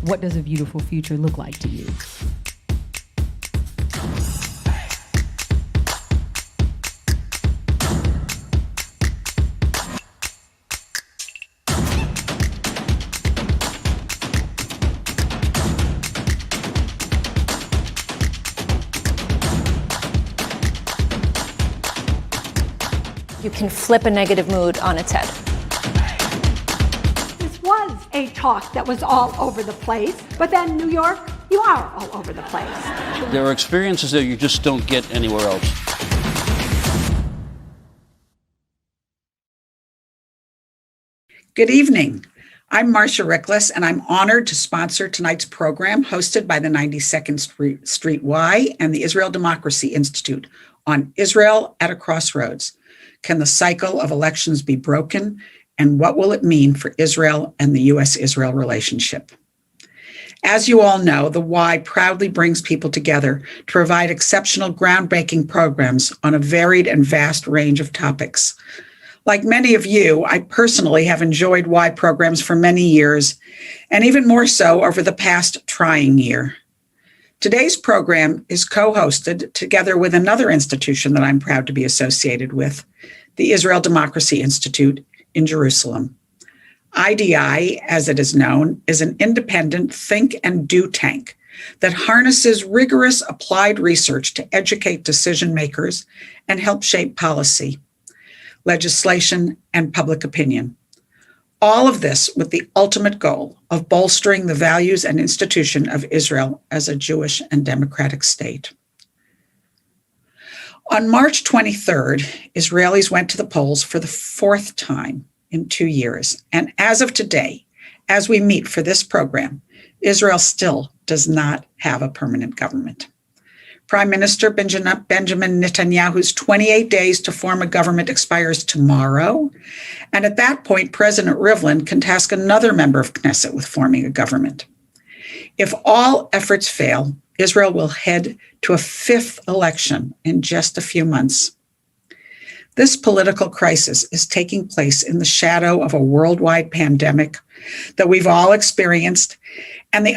What does a beautiful future look like to you? You can flip a negative mood on its head. This was a talk that was all over the place, but then New York, you are all over the place. There are experiences that you just don't get anywhere else. Good evening. I'm Marcia Rickless, and I'm honored to sponsor tonight's program hosted by the 92nd Street Y and the Israel Democracy Institute on Israel at a Crossroads. Can the cycle of elections be broken? And what will it mean for Israel and the U.S.-Israel relationship? As you all know, the Y proudly brings people together to provide exceptional, groundbreaking programs on a varied and vast range of topics. Like many of you, I personally have enjoyed Y programs for many years, and even more so over the past trying year. Today's program is co-hosted together with another institution that I'm proud to be associated with, the Israel Democracy Institute in Jerusalem. IDI, as it is known, is an independent think and do tank that harnesses rigorous applied research to educate decision makers and help shape policy, legislation, and public opinion. All of this with the ultimate goal of bolstering the values and institution of Israel as a Jewish and democratic state. On March 23rd, Israelis went to the polls for the fourth time in 2 years. And as of today, as we meet for this program, Israel still does not have a permanent government. Prime Minister Benjamin Netanyahu's 28 days to form a government expires tomorrow. And at that point, President Rivlin can task another member of Knesset with forming a government. If all efforts fail, Israel will head to a fifth election in just a few months. This political crisis is taking place in the shadow of a worldwide pandemic that we've all experienced and the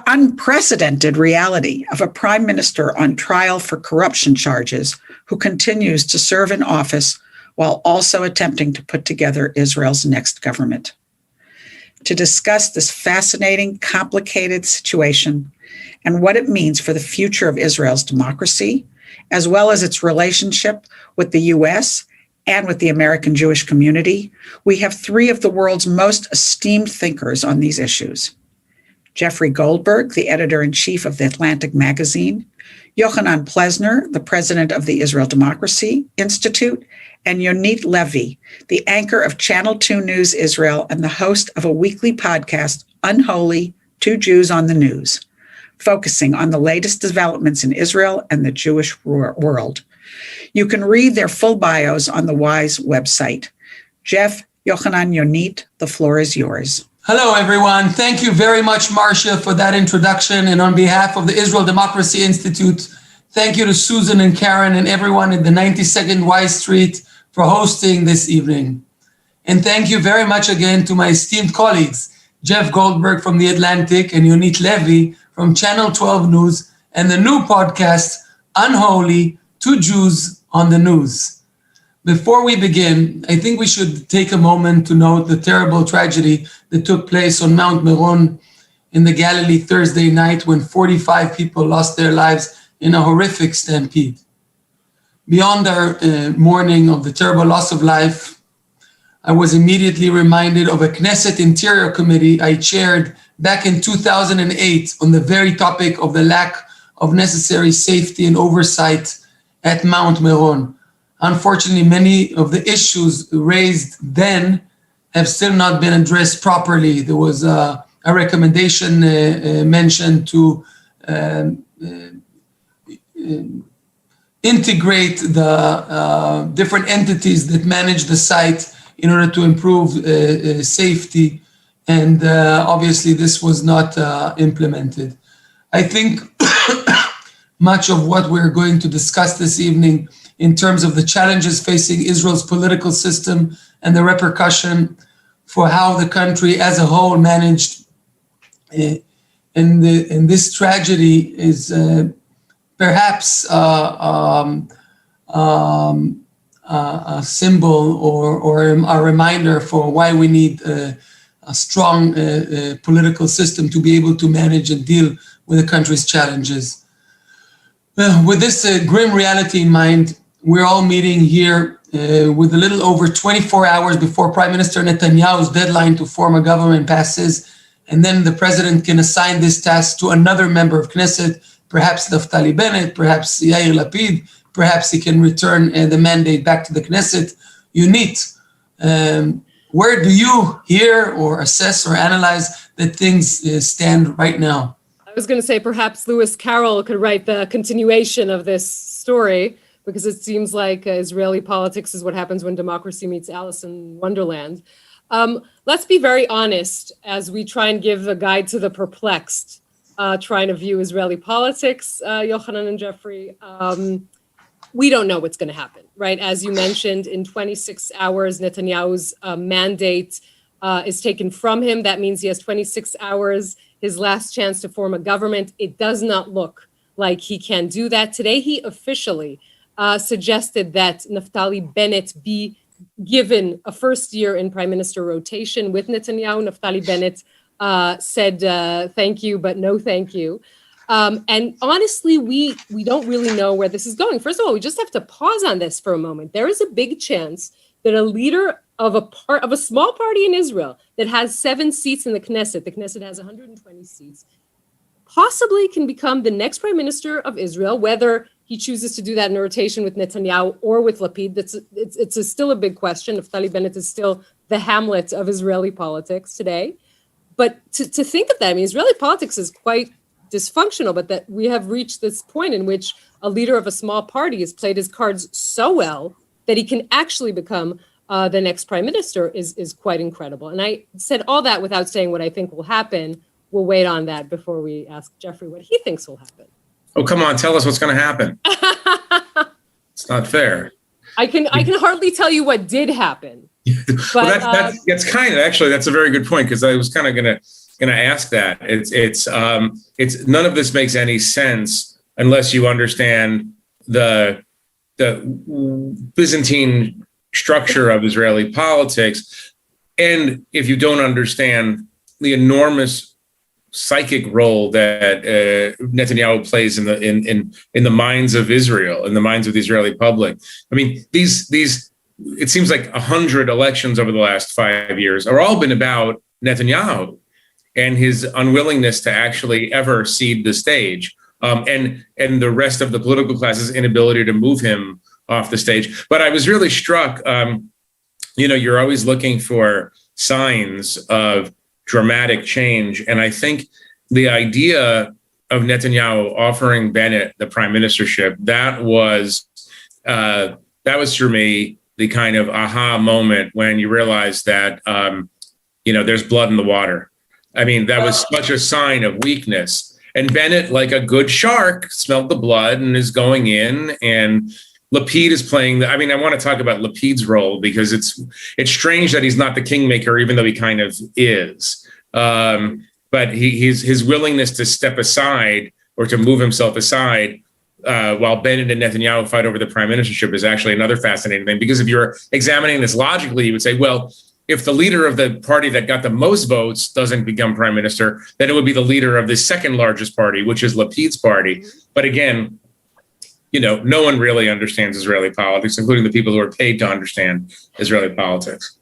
unprecedented reality of a prime minister on trial for corruption charges who continues to serve in office while also attempting to put together Israel's next government. To discuss this fascinating, complicated situation and what it means for the future of Israel's democracy, as well as its relationship with the U.S. and with the American Jewish community, we have three of the world's most esteemed thinkers on these issues. Jeffrey Goldberg, the editor-in-chief of The Atlantic magazine, Yohanan Plesner, the president of the Israel Democracy Institute, and Yonit Levi, the anchor of Channel 2 News Israel and the host of a weekly podcast, UNHOLY, Two Jews on the News, focusing on the latest developments in Israel and the Jewish world. You can read their full bios on the Y's website. Jeff, Yohanan, Yonit, the floor is yours. Hello, everyone. Thank you very much, Marcia, for that introduction. And on behalf of the Israel Democracy Institute, thank you to Susan and Karen and everyone at the 92nd Y Street for hosting this evening. And thank you very much again to my esteemed colleagues, Jeff Goldberg from The Atlantic and Yonit Levi from Channel 12 News and the new podcast, UNHOLY, Two Jews on the News. Before we begin, I think we should take a moment to note the terrible tragedy that took place on Mount Meron in the Galilee Thursday night when 45 people lost their lives in a horrific stampede. Beyond our mourning of the terrible loss of life, I was immediately reminded of a Knesset Interior Committee I chaired back in 2008 on the very topic of the lack of necessary safety and oversight at Mount Meron. Unfortunately, many of the issues raised then have still not been addressed properly. There was a recommendation mentioned to integrate the different entities that manage the site in order to improve safety. And obviously this was not implemented. I think much of what we're going to discuss this evening in terms of the challenges facing Israel's political system and the repercussion for how the country as a whole managed and this tragedy is perhaps a symbol or a reminder for why we need a strong political system to be able to manage and deal with the country's challenges. With this grim reality in mind, we're all meeting here with a little over 24 hours before Prime Minister Netanyahu's deadline to form a government passes, and then the president can assign this task to another member of Knesset, perhaps Naftali Bennett, perhaps Yair Lapid, perhaps he can return the mandate back to the Knesset. Yonit, where do you hear or assess or analyze that things stand right now? I was going to say perhaps Lewis Carroll could write the continuation of this story, because it seems like Israeli politics is what happens when democracy meets Alice in Wonderland. Let's be very honest as we try and give a guide to the perplexed, trying to view Israeli politics, Yohanan and Jeffrey. We don't know what's going to happen, right? As you mentioned, in 26 hours, Netanyahu's mandate is taken from him. That means he has 26 hours, his last chance to form a government. It does not look like he can do that. Today, he officially suggested that Naftali Bennett be given a first year in prime minister rotation with Netanyahu. Naftali Bennett said thank you, but no thank you. And honestly, we don't really know where this is going. First of all, we just have to pause on this for a moment. There is a big chance that a leader of a small party in Israel that has 7 seats in the Knesset has 120 seats, possibly can become the next prime minister of Israel, whether he chooses to do that in a rotation with Netanyahu or with Lapid. It's still a big question. Naftali Bennett is still the Hamlet of Israeli politics today. But to think of that, I mean, Israeli politics is quite dysfunctional, but that we have reached this point in which a leader of a small party has played his cards so well that he can actually become the next prime minister is quite incredible. And I said all that without saying what I think will happen. We'll wait on that before we ask Jeffrey what he thinks will happen. Oh, come on, tell us what's going to happen. It's not fair. I can hardly tell you what did happen. But well, that's kind of, actually, that's a very good point, because I was kind of going to ask that. It's none of this makes any sense unless you understand the Byzantine structure of Israeli politics, and if you don't understand the enormous psychic role that Netanyahu plays in the minds of Israel, in the minds of the Israeli public. I mean, these it seems like 100 elections over the last 5 years are all been about Netanyahu and his unwillingness to actually ever cede the stage, and the rest of the political class's inability to move him off the stage. But I was really struck, you're always looking for signs of dramatic change. And I think the idea of Netanyahu offering Bennett the prime ministership, that was for me the kind of aha moment when you realize that, there's blood in the water. I mean, that was such a sign of weakness. And Bennett, like a good shark, smelled the blood and is going in, and Lapid is playing I want to talk about Lapid's role, because it's strange that he's not the kingmaker, even though he kind of is. But his willingness to step aside or to move himself aside while Bennett and Netanyahu fight over the prime ministership is actually another fascinating thing. Because if you're examining this logically, you would say, well, if the leader of the party that got the most votes doesn't become prime minister, then it would be the leader of the second largest party, which is Lapid's party. But again, no one really understands Israeli politics, including the people who are paid to understand Israeli politics.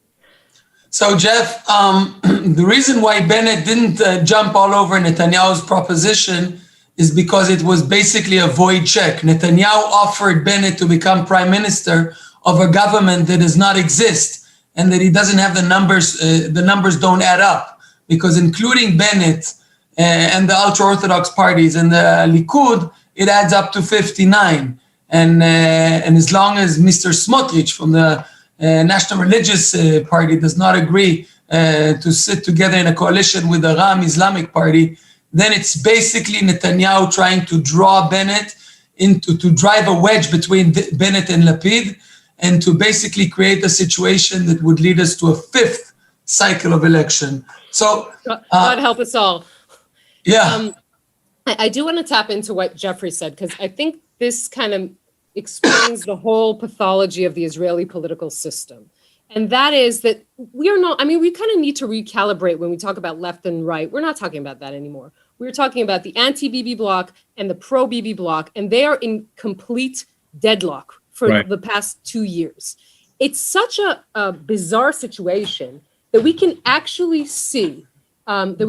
So, Jeff, the reason why Bennett didn't jump all over Netanyahu's proposition is because it was basically a void check. Netanyahu offered Bennett to become prime minister of a government that does not exist, and that he doesn't have the numbers don't add up, because including Bennett and the ultra-Orthodox parties and the Likud, it adds up to 59. And as long as Mr. Smotrich from the National Religious Party does not agree to sit together in a coalition with the Ram Islamic Party, then it's basically Netanyahu trying to draw Bennett to drive a wedge between Bennett and Lapid, and to basically create a situation that would lead us to a 5th cycle of election. So God help us all. Yeah. I do want to tap into what Jeffrey said, because I think this kind of explains the whole pathology of the Israeli political system. And that is that we kind of need to recalibrate when we talk about left and right. We're not talking about that anymore. We're talking about the anti-Bibi bloc and the pro-Bibi bloc, and they are in complete deadlock for the past 2 years. It's such a bizarre situation that we can actually see on the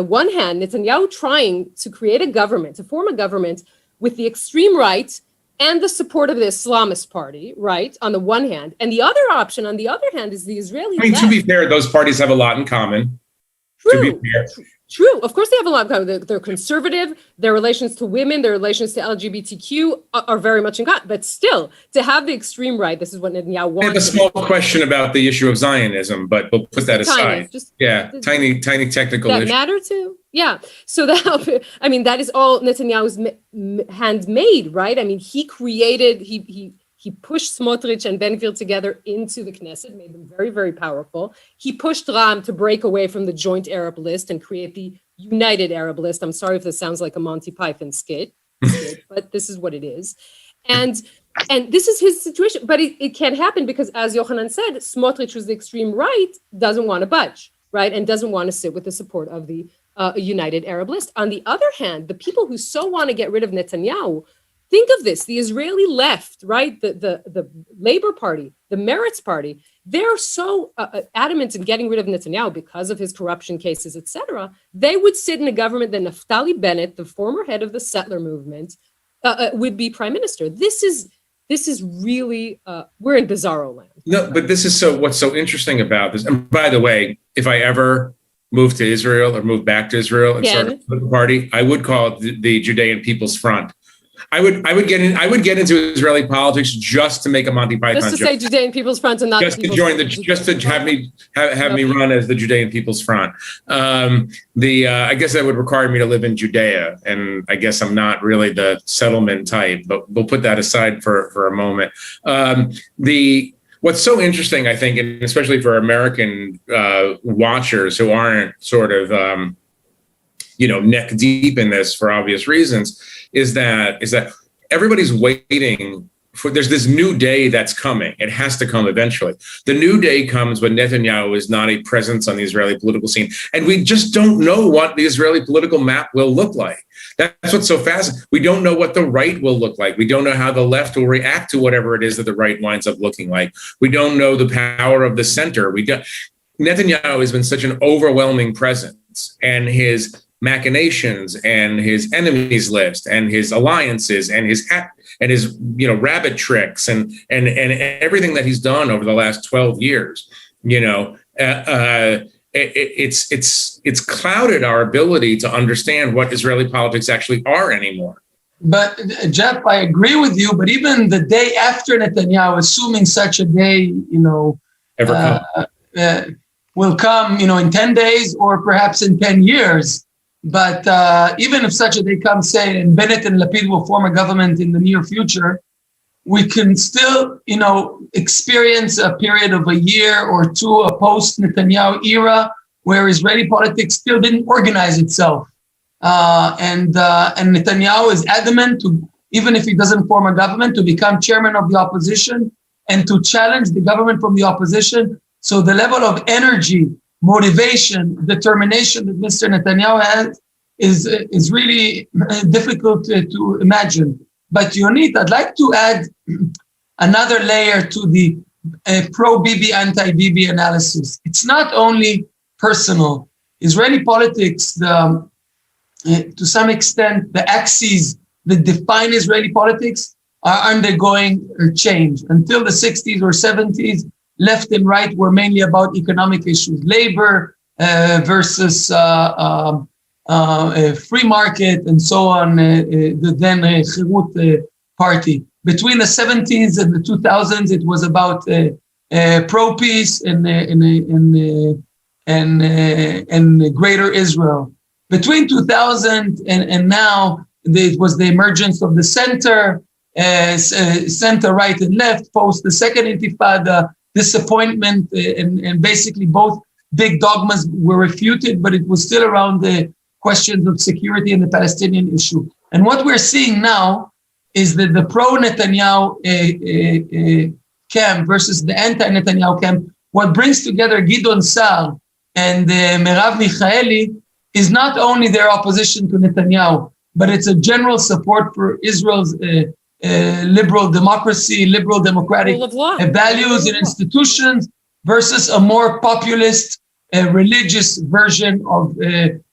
one hand, Netanyahu trying to create a government, to form a government with the extreme right and the support of the Islamist party, right, on the one hand. And the other option, on the other hand, is the Israeli left. To be fair, those parties have a lot in common. True. Of course, they have a lot in common. They're conservative. Their relations to women, their relations to LGBTQ are very much in common. But still, to have the extreme right, this is what Netanyahu wants. I have a small question about the issue of Zionism, but we'll put that aside. Tiny technical issue. That matter too? Yeah. So that is all Netanyahu's handmade, right? I mean, he created, he pushed Smotrich and Benvir together into the Knesset, made them very, very powerful. He pushed Ram to break away from the joint Arab list and create the united Arab list. I'm sorry if this sounds like a Monty Python skit, but this is what it is. And this is his situation, but it can't happen because, as Yohanan said, Smotrich, who's the extreme right, doesn't want to budge, right? And doesn't want to sit with the support of the united Arab list. On the other hand, the people who so want to get rid of Netanyahu, think of this, the Israeli left, right? The Labor Party, the Meretz Party, they're so adamant in getting rid of Netanyahu because of his corruption cases, etc. They would sit in a government that Naftali Bennett, the former head of the settler movement, would be prime minister. This is really, we're in bizarro land. No, but this is what's so interesting about this. And by the way, if I ever move to Israel or move back to Israel and start a political party, I would call it the Judean People's Front. I would get into Israeli politics just to make a Monty Python just to joke. say Judean People's Front and not just to join just to have me run as the Judean People's Front. I guess that would require me to live in Judea, and I guess I'm not really the settlement type, but we'll put that aside for a moment. What's so interesting, I think, and especially for American watchers who aren't sort of neck deep in this for obvious reasons, is that everybody's waiting for, there's this new day that's coming. It has to come eventually. The new day comes when Netanyahu is not a presence on the Israeli political scene. And we just don't know what the Israeli political map will look like. That's what's so fascinating. We don't know what the right will look like. We don't know how the left will react to whatever it is that the right winds up looking like. We don't know the power of the center. Netanyahu has been such an overwhelming presence, and his machinations and his enemies list and his alliances and his rabbit tricks and everything that he's done over the last 12 years, it's clouded our ability to understand what Israeli politics actually are anymore. But Jeff, I agree with you. But even the day after Netanyahu, assuming such a day, will come, in 10 days or perhaps in 10 years. But even if such a day comes, say, and Bennett and Lapid will form a government in the near future, we can still, experience a period of a year or two, a post-Netanyahu era, where Israeli politics still didn't organize itself. And Netanyahu is adamant to, even if he doesn't form a government, to become chairman of the opposition and to challenge the government from the opposition. So the level of energy, motivation, determination that Mr. Netanyahu has is really difficult to imagine. But Yonit, I'd like to add another layer to the pro-Bibi, anti-Bibi analysis. It's not only personal. Israeli politics, to some extent, the axes that define Israeli politics are undergoing a change. Until the 60s or 70s, left and right were mainly about economic issues, labor versus free market and so on, the then Chirut party. Between the 70s and the 2000s, it was about pro-peace and greater Israel. Between 2000 and now, it was the emergence of the center, center right and left, post the second Intifada, disappointment, and basically both big dogmas were refuted, but it was still around the questions of security and the Palestinian issue. And what we're seeing now is that the pro-Netanyahu camp versus the anti-Netanyahu camp, what brings together Gideon Sa'ar and Merav Michaeli is not only their opposition to Netanyahu, but it's a general support for Israel's liberal democracy, liberal democratic values and institutions versus a more populist, religious version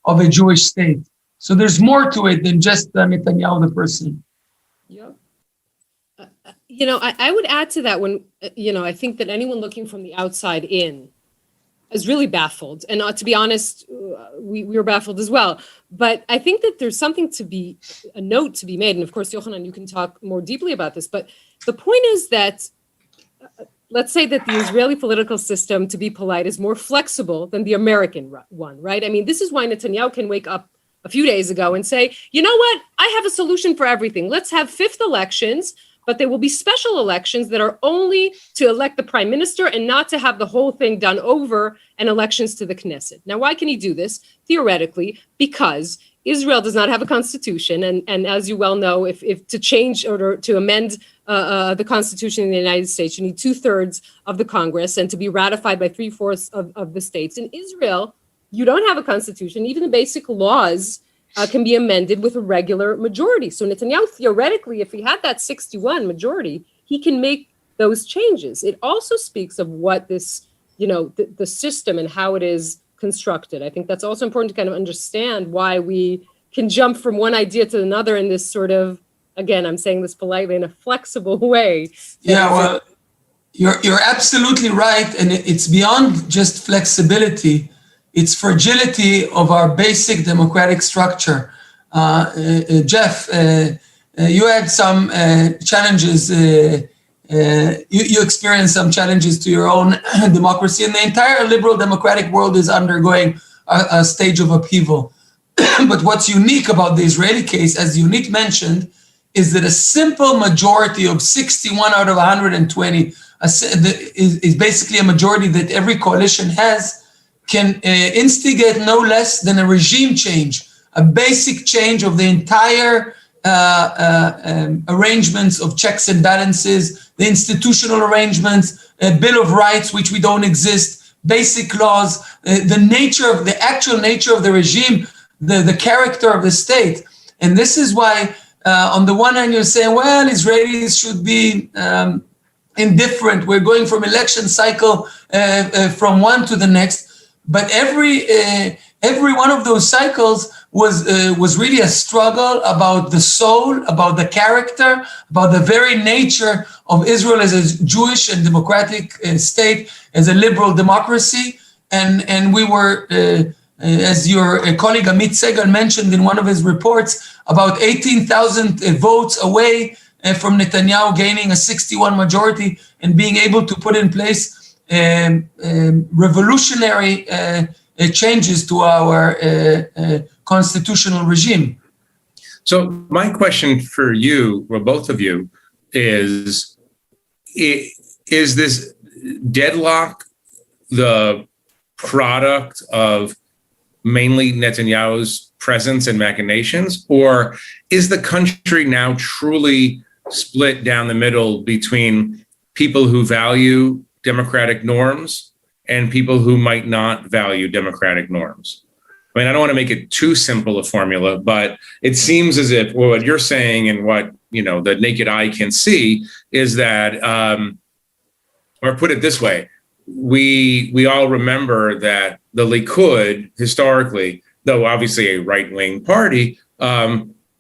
of a Jewish state. So there's more to it than just Netanyahu the person. Yeah. I would add to that when, I think that anyone looking from the outside in is really baffled. And to be honest, we were baffled as well. But I think that there's a note to be made. And of course, Yohanan, you can talk more deeply about this. But the point is that, let's say that the Israeli political system, to be polite, is more flexible than the American one, right? I mean, this is why Netanyahu can wake up a few days ago and say, you know what? I have a solution for everything. Let's have fifth elections, but there will be special elections that are only to elect the prime minister and not to have the whole thing done over and elections to the Knesset. Now, why can he do this? Theoretically, because Israel does not have a constitution. And as you well know, if to change or to amend the constitution in the United States, you need 2/3 of the Congress and to be ratified by 3/4 of the states. In Israel, you don't have a constitution. Even the basic laws can be amended with a regular majority. So Netanyahu, theoretically, if he had that 61 majority, he can make those changes. It also speaks of what this, the system and how it is constructed. I think that's also important to kind of understand why we can jump from one idea to another in this sort of, again, I'm saying this politely, in a flexible way. Yeah, well, you're absolutely right. And it's beyond just flexibility. It's fragility of our basic democratic structure. Jeff, you had some challenges. You experienced some challenges to your own democracy, and the entire liberal democratic world is undergoing a stage of upheaval. But what's unique about the Israeli case, as Yonit mentioned, is that a simple majority of 61 out of 120 is basically a majority that every coalition has, can instigate no less than a regime change, a basic change of the entire arrangements of checks and balances, the institutional arrangements, a Bill of Rights, which we don't exist, basic laws, the actual nature of the regime, the character of the state. And this is why, on the one hand, you're saying, well, Israelis should be indifferent. We're going from election cycle from one to the next. But every one of those cycles was really a struggle about the soul, about the character, about the very nature of Israel as a Jewish and democratic state, as a liberal democracy. And we were, as your colleague Amit Segal mentioned in one of his reports, about 18,000 votes away from Netanyahu gaining a 61 majority and being able to put in place revolutionary changes to our constitutional regime. So my question for you, or both of you, is this deadlock the product of mainly Netanyahu's presence and machinations, or is the country now truly split down the middle between people who value democratic norms and people who might not value democratic norms? I mean, I don't want to make it too simple a formula, but it seems as if what you're saying and what, the naked eye can see is that, or put it this way, we all remember that the Likud historically, though obviously a right-wing party,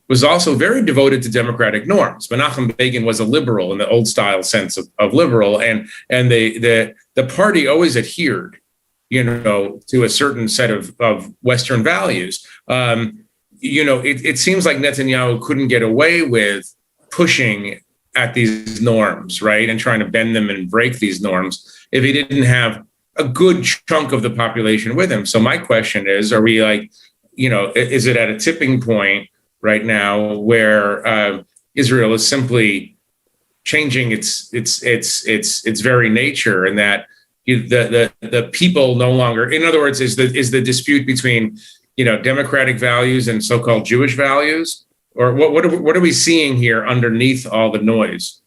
was also very devoted to democratic norms. Menachem Begin was a liberal in the old style sense of liberal, and the party always adhered, to a certain set of Western values. It seems like Netanyahu couldn't get away with pushing at these norms, right, and trying to bend them and break these norms if he didn't have a good chunk of the population with him. So my question is, are we is it at a tipping point right now where Israel is simply changing its very nature, and that the people no longer, in other words, is the dispute between democratic values and so-called Jewish values? Or what are we seeing here underneath all the noise?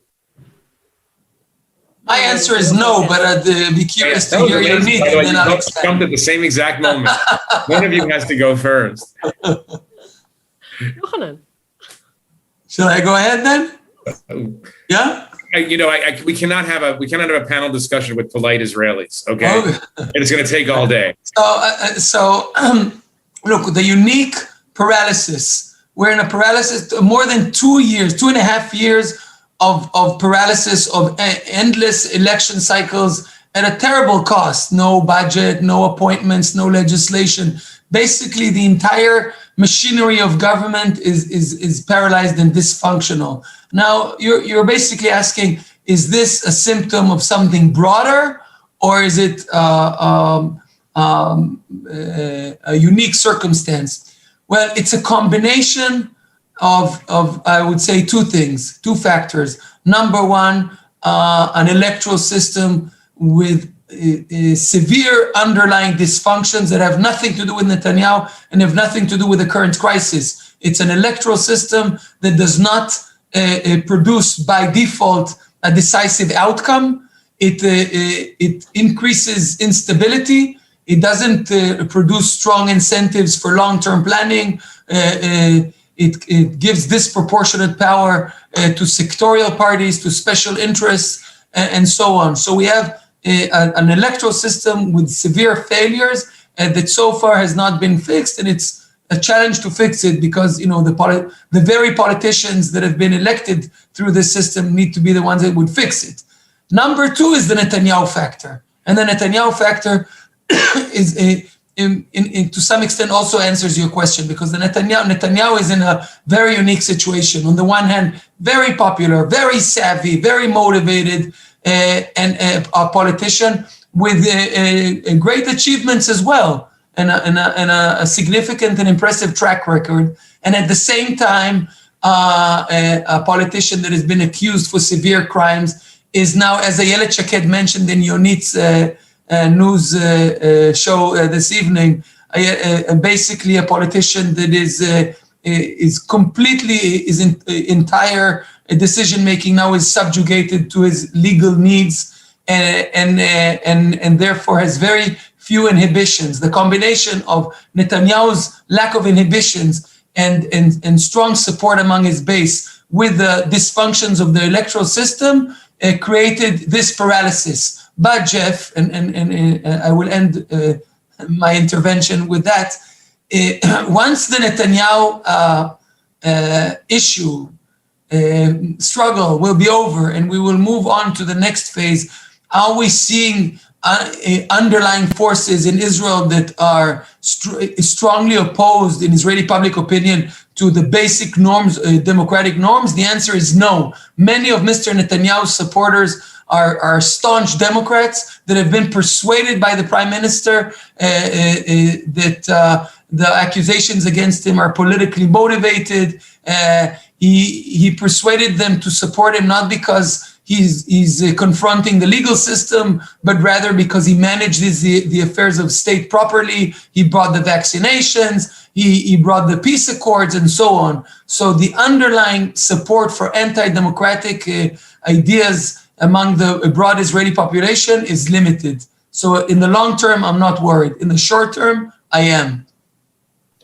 My answer is no, but I'd be curious to hear your need. You jumped at the same exact moment. One of you has to go first. Yohanan. Shall I go ahead then? Yeah. We cannot have a panel discussion with polite Israelis. Okay, and it's going to take all day. So look, the unique paralysis. We're in a paralysis more than 2.5 years of paralysis, of endless election cycles at a terrible cost. No budget, no appointments, no legislation. Basically, the entire machinery of government is paralyzed and dysfunctional. Now, you're basically asking, is this a symptom of something broader, or is it a unique circumstance? Well, it's a combination of I would say two factors. Number one, an electoral system with severe underlying dysfunctions that have nothing to do with Netanyahu and have nothing to do with the current crisis. It's an electoral system that does not produce by default a decisive outcome. It increases instability. It doesn't produce strong incentives for long-term planning. It gives disproportionate power to sectorial parties, to special interests, and so on. So we have an electoral system with severe failures that so far has not been fixed, and it's a challenge to fix it because the very politicians that have been elected through this system need to be the ones that would fix it. Number two is the Netanyahu factor, and the Netanyahu factor is to some extent also answers your question, because the Netanyahu is in a very unique situation. On the one hand, very popular, very savvy, very motivated, and a politician with great achievements as well, and a significant and impressive track record. And at the same time, a politician that has been accused for severe crimes is now, as Ayelet Shaked mentioned in Yonit's news show this evening, basically a politician that is completely, entire decision-making now is subjugated to his legal needs and therefore has very few inhibitions. The combination of Netanyahu's lack of inhibitions and strong support among his base with the dysfunctions of the electoral system created this paralysis. But Jeff, and I will end my intervention with that, once the Netanyahu issue struggle will be over and we will move on to the next phase, are we seeing underlying forces in Israel that are strongly opposed in Israeli public opinion to the basic norms, democratic norms? The answer is no. Many of Mr. Netanyahu's supporters are staunch Democrats that have been persuaded by the prime minister that the accusations against him are politically motivated. He persuaded them to support him not because he's confronting the legal system, but rather because he manages the affairs of state properly. He brought the vaccinations, he brought the peace accords, and so on. So the underlying support for anti-democratic ideas among the broad Israeli population is limited. So in the long term, I'm not worried. In the short term, I am.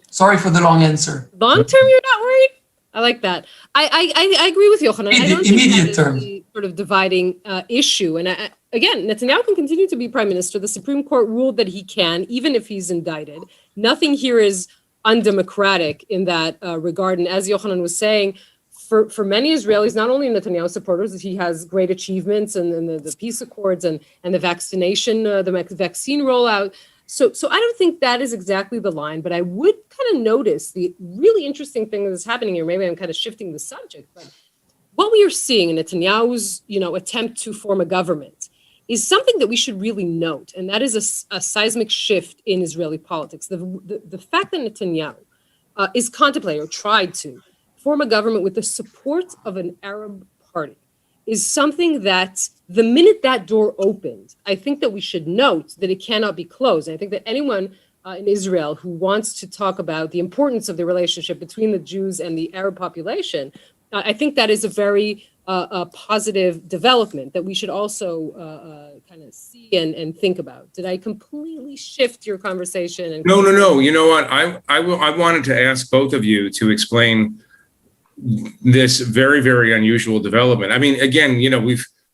Sorry for the long answer. Long term, you're not worried? I like that. I agree with Yohanan. I don't Immediate term. The sort of dividing issue. And again, Netanyahu can continue to be prime minister. The Supreme Court ruled that he can, even if he's indicted. Nothing here is undemocratic in that regard. And as Yohanan was saying, for many Israelis, not only Netanyahu supporters, he has great achievements and the peace accords and the vaccination, the vaccine rollout. So I don't think that is exactly the line, but I would kind of notice the really interesting thing that is happening here. Maybe I'm kind of shifting the subject, but what we are seeing in Netanyahu's, attempt to form a government is something that we should really note, and that is a seismic shift in Israeli politics. The fact that Netanyahu is contemplating or tried to form a government with the support of an Arab party is something that the minute that door opened, I think that we should note that it cannot be closed. And I think that anyone in Israel who wants to talk about the importance of the relationship between the Jews and the Arab population, I think that is a very positive development that we should also kind of see and think about. Did I completely shift your conversation? And No. You know what? I wanted to ask both of you to explain this very, very unusual development. I mean, again,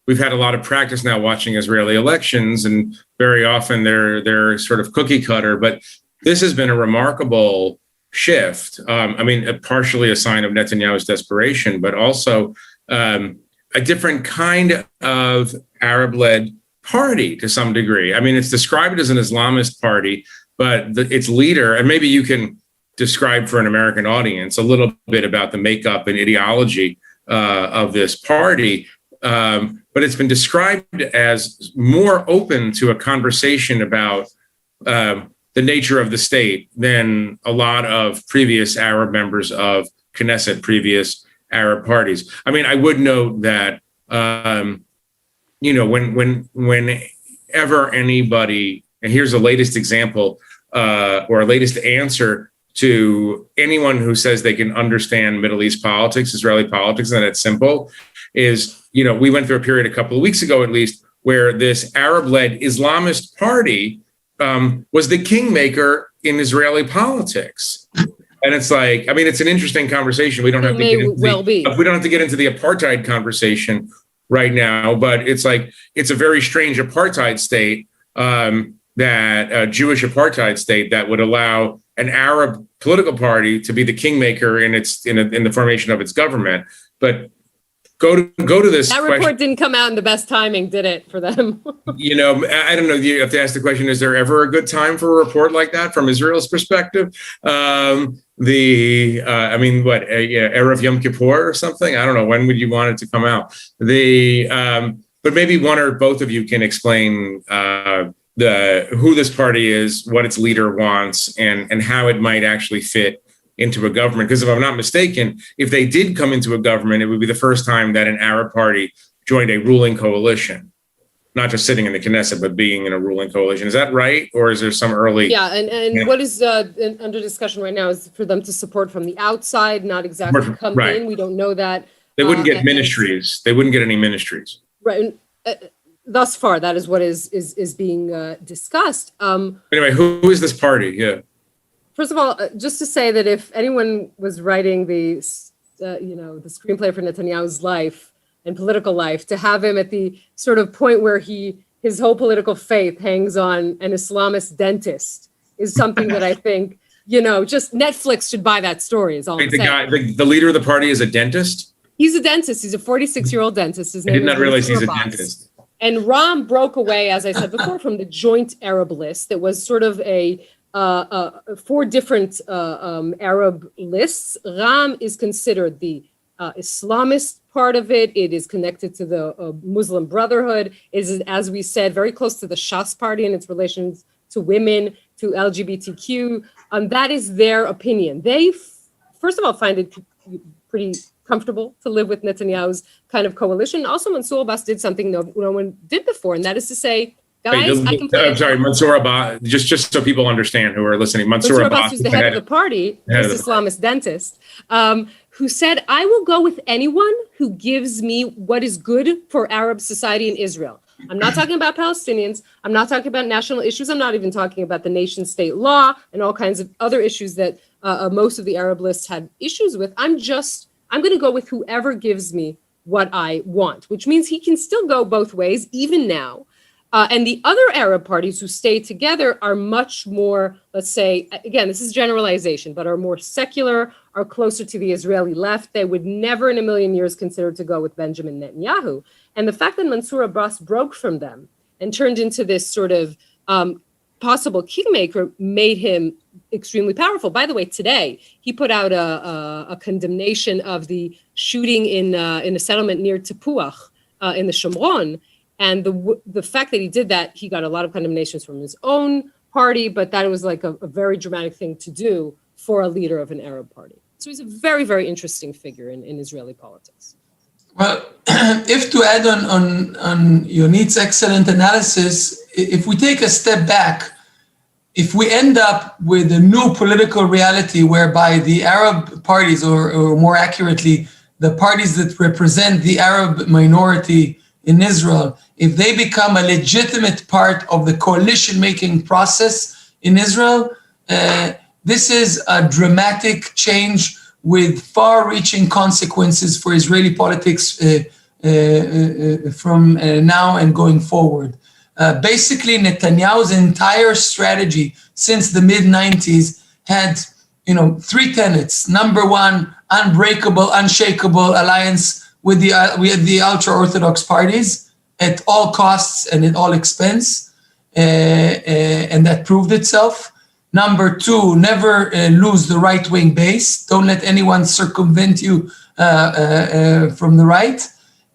we've had a lot of practice now watching Israeli elections, and very often they're sort of cookie cutter, but this has been a remarkable shift. I mean, partially a sign of Netanyahu's desperation, but also a different kind of Arab-led party to some degree. I mean, it's described as an Islamist party, but its leader, and maybe you can describe for an American audience a little bit about the makeup and ideology of this party. But it's been described as more open to a conversation about the nature of the state than a lot of previous Arab members of Knesset, previous Arab parties. I mean, I would note that, whenever anybody, and here's the latest example or a latest answer to anyone who says they can understand Middle East politics, Israeli politics, and it's simple, is, we went through a period a couple of weeks ago, at least, where this Arab-led Islamist party was the kingmaker in Israeli politics. And it's like, I mean, it's an interesting conversation. We don't have to get into the apartheid conversation right now, but it's like, it's a very strange apartheid state, that a Jewish apartheid state that would allow an Arab political party to be the kingmaker in the formation of its government. But go to this. That report didn't come out in the best timing, did it, for them? I don't know. You have to ask the question: is there ever a good time for a report like that from Israel's perspective? Erev Yom Kippur or something? I don't know. When would you want it to come out? But maybe one or both of you can explain who this party is, what its leader wants, and how it might actually fit into a government. Because if I'm not mistaken, if they did come into a government, it would be the first time that an Arab party joined a ruling coalition, not just sitting in the Knesset, but being in a ruling coalition. Is that right? Or is there some early... Yeah, and what is under discussion right now is for them to support from the outside, not exactly come in. We don't know that. They wouldn't get ministries. They wouldn't get any ministries. Right. Thus far, that is what is being discussed. Anyway, who is this party? Yeah. First of all, just to say that if anyone was writing the screenplay for Netanyahu's life and political life, to have him at the sort of point where his whole political faith hangs on an Islamist dentist is something that I think, just Netflix should buy that story. Is all I'm saying. The leader of the party is a dentist? He's a dentist. He's a 46-year-old dentist. His name I did not realize he's a dentist. And Ram broke away, as I said before, from the joint Arab list that was sort of four different Arab lists. Ram is considered the Islamist part of it. It is connected to the Muslim Brotherhood. It is, as we said, very close to the Shas party in its relations to women, to LGBTQ. That is their opinion. They, first of all, find it pretty comfortable to live with Netanyahu's kind of coalition. Also, Mansour Abbas did something no one did before, and that is to say, guys, I'm sorry, Mansour Abbas, just so people understand who are listening, Mansour Abbas who's the head of the party, this Islamist dentist, who said, I will go with anyone who gives me what is good for Arab society in Israel. I'm not talking about Palestinians. I'm not talking about national issues. I'm not even talking about the nation state law and all kinds of other issues that most of the Arab lists had issues with. I'm going to go with whoever gives me what I want, which means he can still go both ways, even now. And the other Arab parties who stay together are much more, let's say, again, this is generalization, but are more secular, are closer to the Israeli left. They would never in a million years consider to go with Benjamin Netanyahu. And the fact that Mansour Abbas broke from them and turned into this sort of possible kingmaker made him extremely powerful. By the way, today he put out a condemnation of the shooting in a settlement near Tepuach in the Shomron, and the fact that he did that, he got a lot of condemnations from his own party, but that was like a very dramatic thing to do for a leader of an Arab party. So he's a very, very interesting figure in Israeli politics. Well, if to add on Yonit's excellent analysis, if we take a step back, if we end up with a new political reality whereby the Arab parties, or more accurately, the parties that represent the Arab minority in Israel, if they become a legitimate part of the coalition-making process in Israel, this is a dramatic change with far-reaching consequences for Israeli politics from now and going forward. Basically, Netanyahu's entire strategy since the mid-90s had, three tenets. Number one, unbreakable, unshakable alliance with the ultra-Orthodox parties at all costs and at all expense, and that proved itself. Number two, never lose the right-wing base. Don't let anyone circumvent you from the right.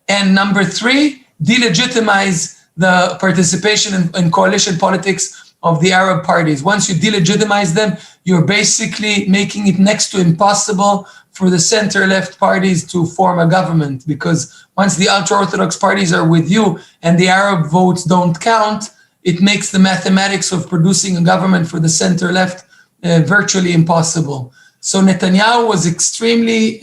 And number three, delegitimize the participation in coalition politics of the Arab parties. Once you delegitimize them, you're basically making it next to impossible for the center-left parties to form a government, because once the ultra-Orthodox parties are with you and the Arab votes don't count, it makes the mathematics of producing a government for the center-left virtually impossible. So Netanyahu was extremely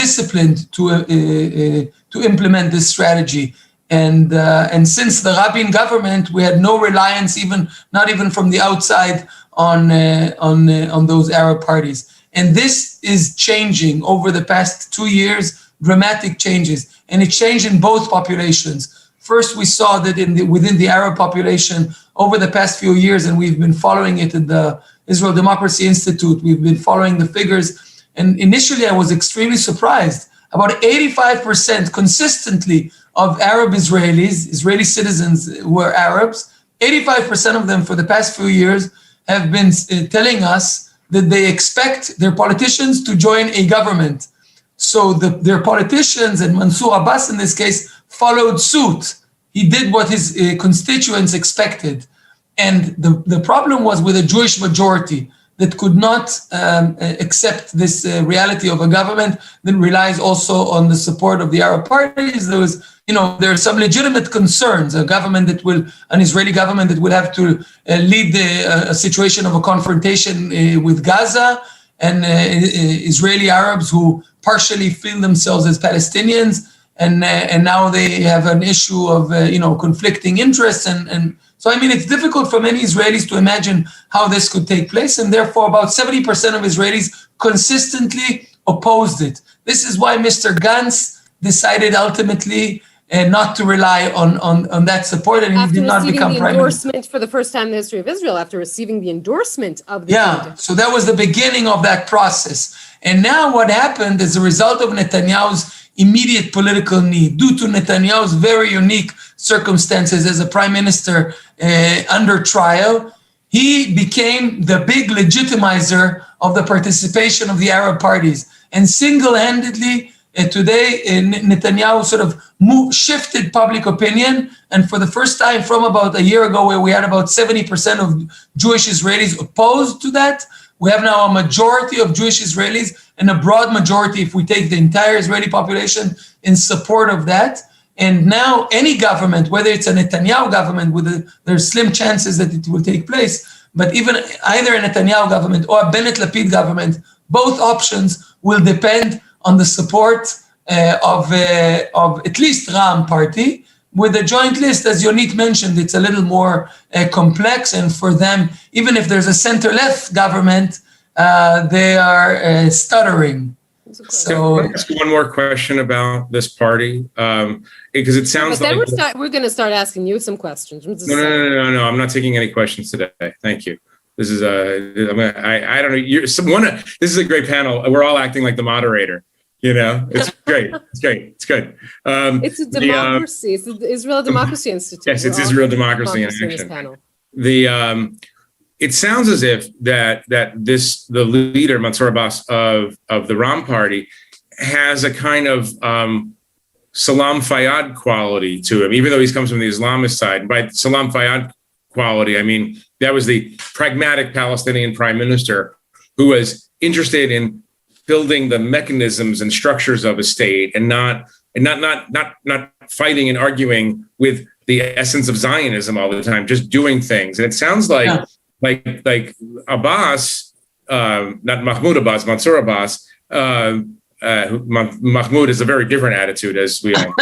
disciplined to implement this strategy. And since the Rabin government, we had no reliance, not even from the outside, on those Arab parties. And this is changing over the past 2 years, dramatic changes. And it changed in both populations. First, we saw that within the Arab population over the past few years, and we've been following it at the Israel Democracy Institute, we've been following the figures. And initially, I was extremely surprised. About 85% consistently of Arab Israelis, Israeli citizens who are Arabs, 85% of them for the past few years have been telling us that they expect their politicians to join a government. So their politicians, and Mansour Abbas in this case, followed suit. He did what his constituents expected. And the problem was with a Jewish majority that could not accept this reality of a government that relies also on the support of the Arab parties. There are some legitimate concerns, an Israeli government that will have to lead a situation of a confrontation with Gaza, and Israeli Arabs who partially feel themselves as Palestinians, and now they have an issue of conflicting interests, and so it's difficult for many Israelis to imagine how this could take place, and therefore about 70% of Israelis consistently opposed it. This is why Mr. Gantz decided ultimately not to rely on that support, and he did not become prime minister. Endorsement for the first time in the history of Israel, after receiving the endorsement of the candidate. So that was the beginning of that process. And now what happened as a result of Netanyahu's immediate political need, due to Netanyahu's very unique circumstances as a prime minister under trial, he became the big legitimizer of the participation of the Arab parties. And single-handedly, today, Netanyahu sort of shifted public opinion. And for the first time from about a year ago, where we had about 70% of Jewish Israelis opposed to that, we have now a majority of Jewish Israelis and a broad majority, if we take the entire Israeli population, in support of that. And now any government, whether it's a Netanyahu government, there's slim chances that it will take place, but even either a Netanyahu government or a Bennett-Lapid government, both options will depend on the support of at least Ram party. With a joint list, as Yonit mentioned, it's a little more complex. And for them, even if there's a center-left government, they are stuttering. So can I ask one more question about this party? Because it sounds like we're going to start asking you some questions. No. I'm not taking any questions today. Thank you. This is I don't know. This is a great panel. We're all acting like the moderator. It's great. It's good. It's a democracy. It's the Israel Democracy Institute. Yes, it's Israel Democracy in Action. It sounds as if the leader, Mansour Abbas of the Ram party, has a kind of Salam Fayyad quality to him, even though he comes from the Islamist side. By Salam Fayyad quality, I mean that was the pragmatic Palestinian prime minister who was interested in building the mechanisms and structures of a state, and not fighting and arguing with the essence of Zionism all the time, just doing things. And it sounds like Abbas, not Mahmoud Abbas, Mansour Abbas. Mahmoud is a very different attitude, as we all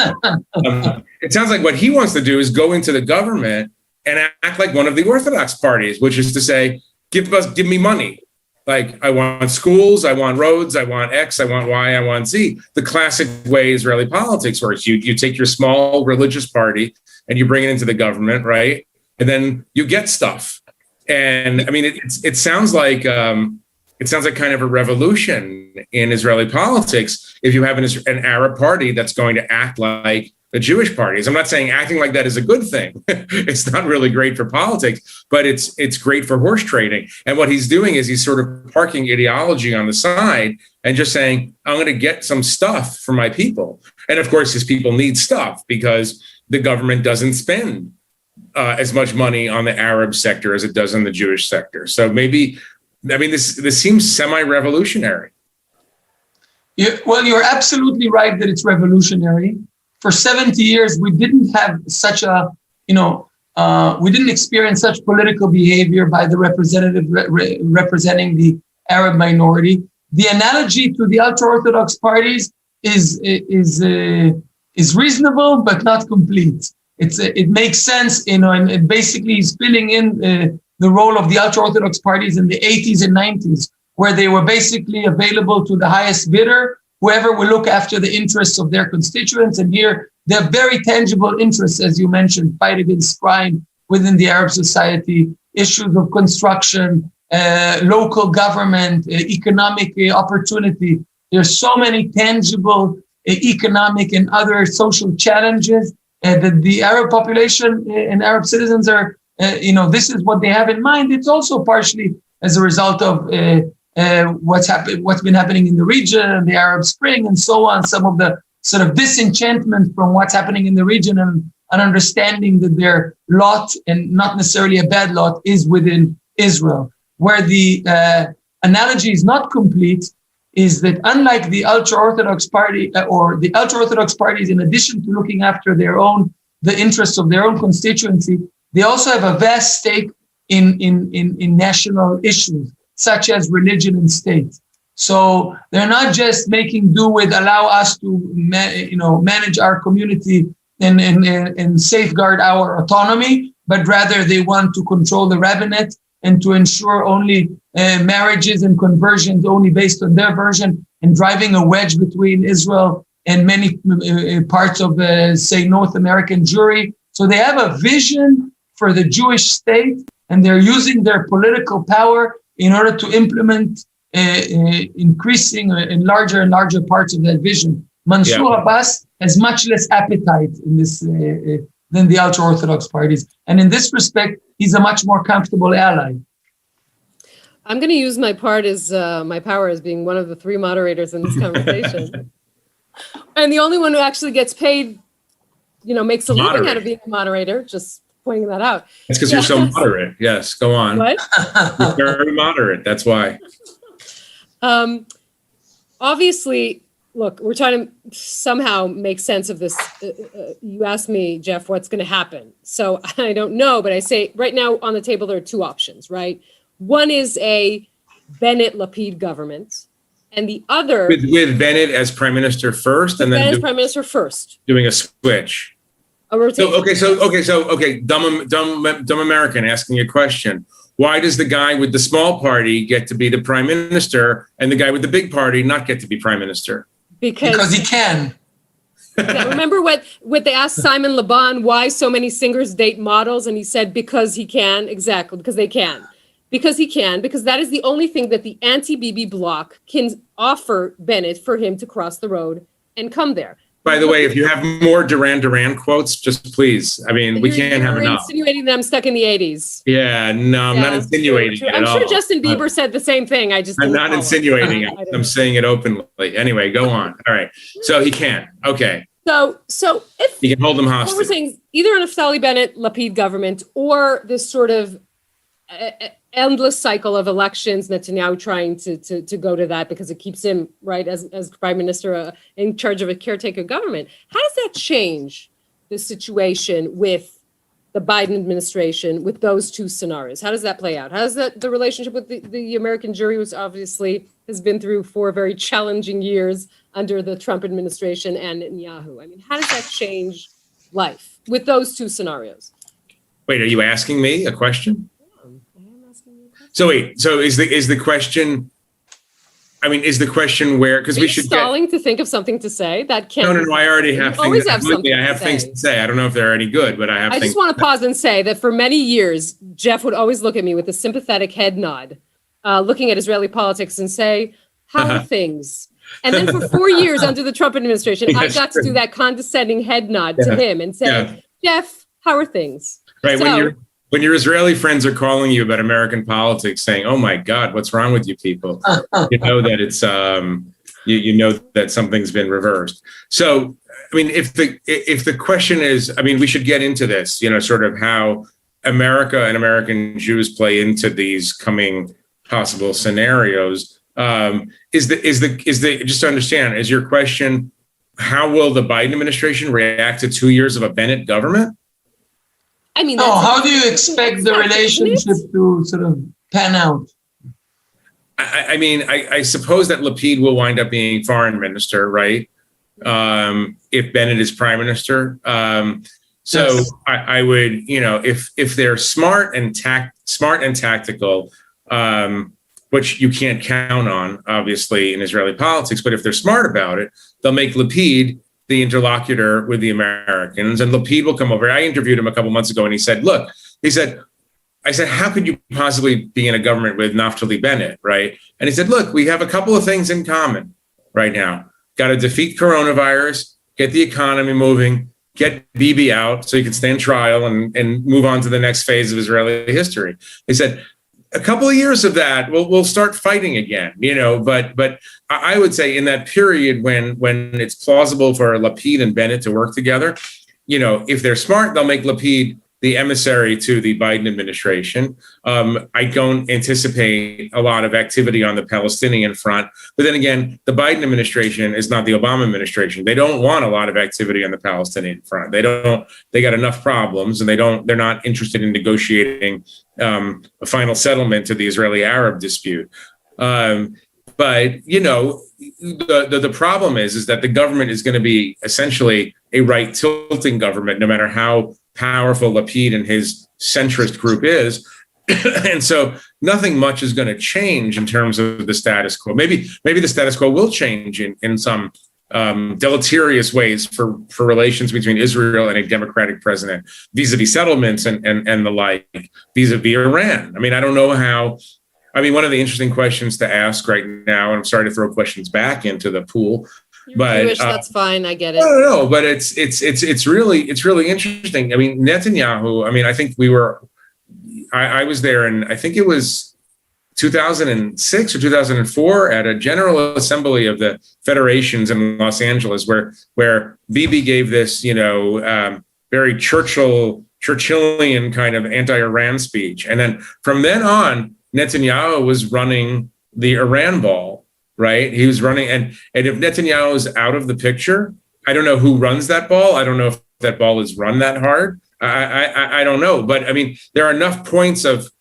know. It sounds like what he wants to do is go into the government and act like one of the Orthodox parties, which is to say, give me money. Like, I want schools, I want roads, I want X, I want Y, I want Z. The classic way Israeli politics works. You take your small religious party and you bring it into the government, right? And then you get stuff. And I mean, it sounds like kind of a revolution in Israeli politics if you have an Arab party that's going to act like the Jewish parties. I'm not saying acting like that is a good thing. It's not really great for politics, but it's great for horse trading. And what he's doing is he's sort of parking ideology on the side and just saying, I'm going to get some stuff for my people. And of course, his people need stuff because the government doesn't spend as much money on the Arab sector as it does on the Jewish sector. So maybe, I mean, this seems semi-revolutionary. Well, you're absolutely right that it's revolutionary. For 70 years, we didn't have such a, we didn't experience such political behavior by the representative representing the Arab minority. The analogy to the ultra-Orthodox parties is reasonable, but not complete. It makes sense, and it basically is filling in the role of the ultra-Orthodox parties in the 80s and 90s, where they were basically available to the highest bidder, whoever will look after the interests of their constituents. And here, they have very tangible interests, as you mentioned, fight against crime within the Arab society, issues of construction, local government, economic opportunity. There's so many tangible economic and other social challenges that the Arab population and Arab citizens are, this is what they have in mind. It's also partially as a result of what's been happening in the region, the Arab Spring, and so on. Some of the sort of disenchantment from what's happening in the region and an understanding that their lot, and not necessarily a bad lot, is within Israel. Where the analogy is not complete is that unlike the ultra-Orthodox party or the ultra-Orthodox parties, in addition to looking after the interests of their own constituency, they also have a vast stake in national issues, such as religion and state. So they're not just making do with allow us to manage our community and safeguard our autonomy, but rather they want to control the rabbinate and to ensure only marriages and conversions only based on their version, and driving a wedge between Israel and many parts of, say, North American Jewry. So they have a vision for the Jewish state, and they're using their political power in order to implement increasing in larger and larger parts of that vision. Mansour Abbas has much less appetite in this than the ultra-Orthodox parties. And in this respect, he's a much more comfortable ally. I'm going to use my power as being one of the three moderators in this conversation. And the only one who actually gets paid, makes a living out of being a moderator, just pointing that out. It's because you're so moderate. Yes, go on. What? You're very moderate. That's why. Obviously, look, we're trying to somehow make sense of this. You asked me, Jeff, what's going to happen? So I don't know, but I say right now on the table, there are two options, right? One is a Bennett-Lapid government, and the other... With Bennett as prime minister first, and then... Bennett as prime minister first. Doing a switch. A rotation. Okay, dumb American asking a question. Why does the guy with the small party get to be the prime minister and the guy with the big party not get to be prime minister? Because he can. Yeah, remember what they asked Simon Laban, why so many singers date models? And he said, because he can. Exactly, because they can. Because he can, because that is the only thing that the anti-Bibi bloc can offer Bennett for him to cross the road and come there. By the way, if you have more Duran quotes, just please. I mean, we can't have enough. You're insinuating that I'm stuck in the 80s. Yeah, no, I'm not insinuating it at all. I'm sure Justin Bieber said the same thing. I'm not insinuating it. I'm saying it openly. Anyway, go on. All right. So he can. Okay. So if you can hold them hostage. What we're saying, either a Naftali Bennett Lapid government or this sort of endless cycle of elections, Netanyahu trying to go to that because it keeps him right as prime minister in charge of a caretaker government. How does that change the situation with the Biden administration with those two scenarios? How does that play out? How does the relationship with the American jury, which obviously has been through 4 very challenging years under the Trump administration and Netanyahu? I mean, how does that change life with those two scenarios? Wait, are you asking me a question? I am asking you a question. So wait, so is the question? I mean, is the question where? Because we should stalling to think of something to say that can't. No. I already have things. Always have something. I have things to say. I don't know if they're any good, but I have. I just want to pause and say that for many years, Jeff would always look at me with a sympathetic head nod, looking at Israeli politics and say, "How are things?" And then for 4 years under the Trump administration, I got to do that condescending head nod to him and say, "Jeff, how are things?" Right. So, when your Israeli friends are calling you about American politics, saying, "Oh my God, what's wrong with you people?" You know that it's you know that something's been reversed. So, I mean, if the question is, I mean, we should get into this, you know, sort of how America and American Jews play into these coming possible scenarios. Is the just to understand, is your question, how will the Biden administration react to 2 years of a Bennett government? I mean, how do you expect the relationship to sort of pan out? I mean, I suppose that Lapid will wind up being foreign minister, right? If Bennett is prime minister. So yes. I would, you know, if they're smart and tactical, which you can't count on, obviously, in Israeli politics, but if they're smart about it, they'll make Lapid the interlocutor with the Americans, and Lapid will come over. I interviewed him a couple months ago, and he said, "Look," I said, "how could you possibly be in a government with Naftali Bennett, right?" And he said, "Look, we have a couple of things in common right now. Got to defeat coronavirus, get the economy moving, get Bibi out so you can stand trial and move on to the next phase of Israeli history." He said, a couple of years of that, we'll start fighting again, you know. But I would say in that period when it's plausible for Lapid and Bennett to work together, you know, if they're smart, they'll make Lapid the emissary to the Biden administration. I don't anticipate a lot of activity on the Palestinian front. But then again, the Biden administration is not the Obama administration. They don't want a lot of activity on the Palestinian front. They got enough problems, and they're not interested in negotiating a final settlement to the Israeli-Arab dispute. But, you know, the problem is that the government is going to be essentially a right-tilting government, no matter how powerful Lapid and his centrist group is. And so nothing much is going to change in terms of the status quo. Maybe the status quo will change in some deleterious ways for relations between Israel and a democratic president, vis-a-vis settlements and the like, vis-a-vis Iran. I mean, I don't know how. I mean, one of the interesting questions to ask right now, and I'm sorry to throw questions back into the pool, but Jewish, that's fine. I get it. No, but it's really interesting. I mean, Netanyahu. I mean, I think I was there, and I think it was 2006 or 2004 at a General Assembly of the Federations in Los Angeles, where Bibi gave this, you know, very Churchillian kind of anti-Iran speech, and then from then on, Netanyahu was running the Iran ball, right? He was running, and if Netanyahu is out of the picture, I don't know who runs that ball. I don't know if that ball is run that hard. I don't know, but I mean, there are enough points of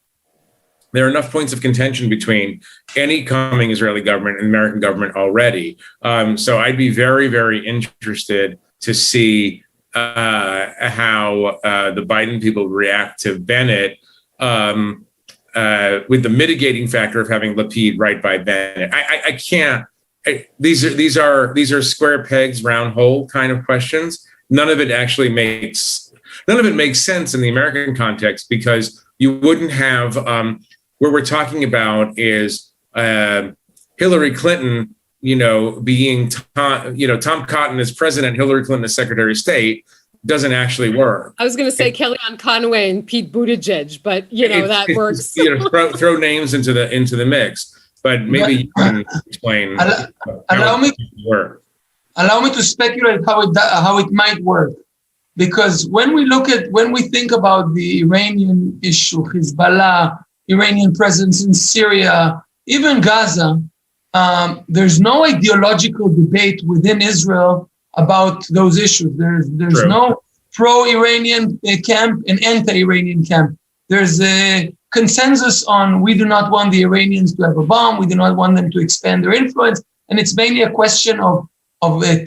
contention between any coming Israeli government and American government already. So I'd be very, very interested to see how the Biden people react to Bennett. With the mitigating factor of having Lapid right by Bennett. I can't. These are square pegs, round hole kind of questions. None of it makes sense in the American context, because you wouldn't have where we're talking about is Hillary Clinton, you know, being Tom Cotton as president, Hillary Clinton as Secretary of State. Doesn't actually work. I was going to say Kellyanne Conway and Pete Buttigieg, but you know that works. You know, throw names into the mix, but maybe you can explain. Allow me to speculate how it might work, because when we think about the Iranian issue, Hezbollah, Iranian presence in Syria, even Gaza, there's no ideological debate within Israel about those issues. There's no pro-Iranian camp and anti-Iranian camp. There's a consensus on we do not want the Iranians to have a bomb. We do not want them to expand their influence. And it's mainly a question of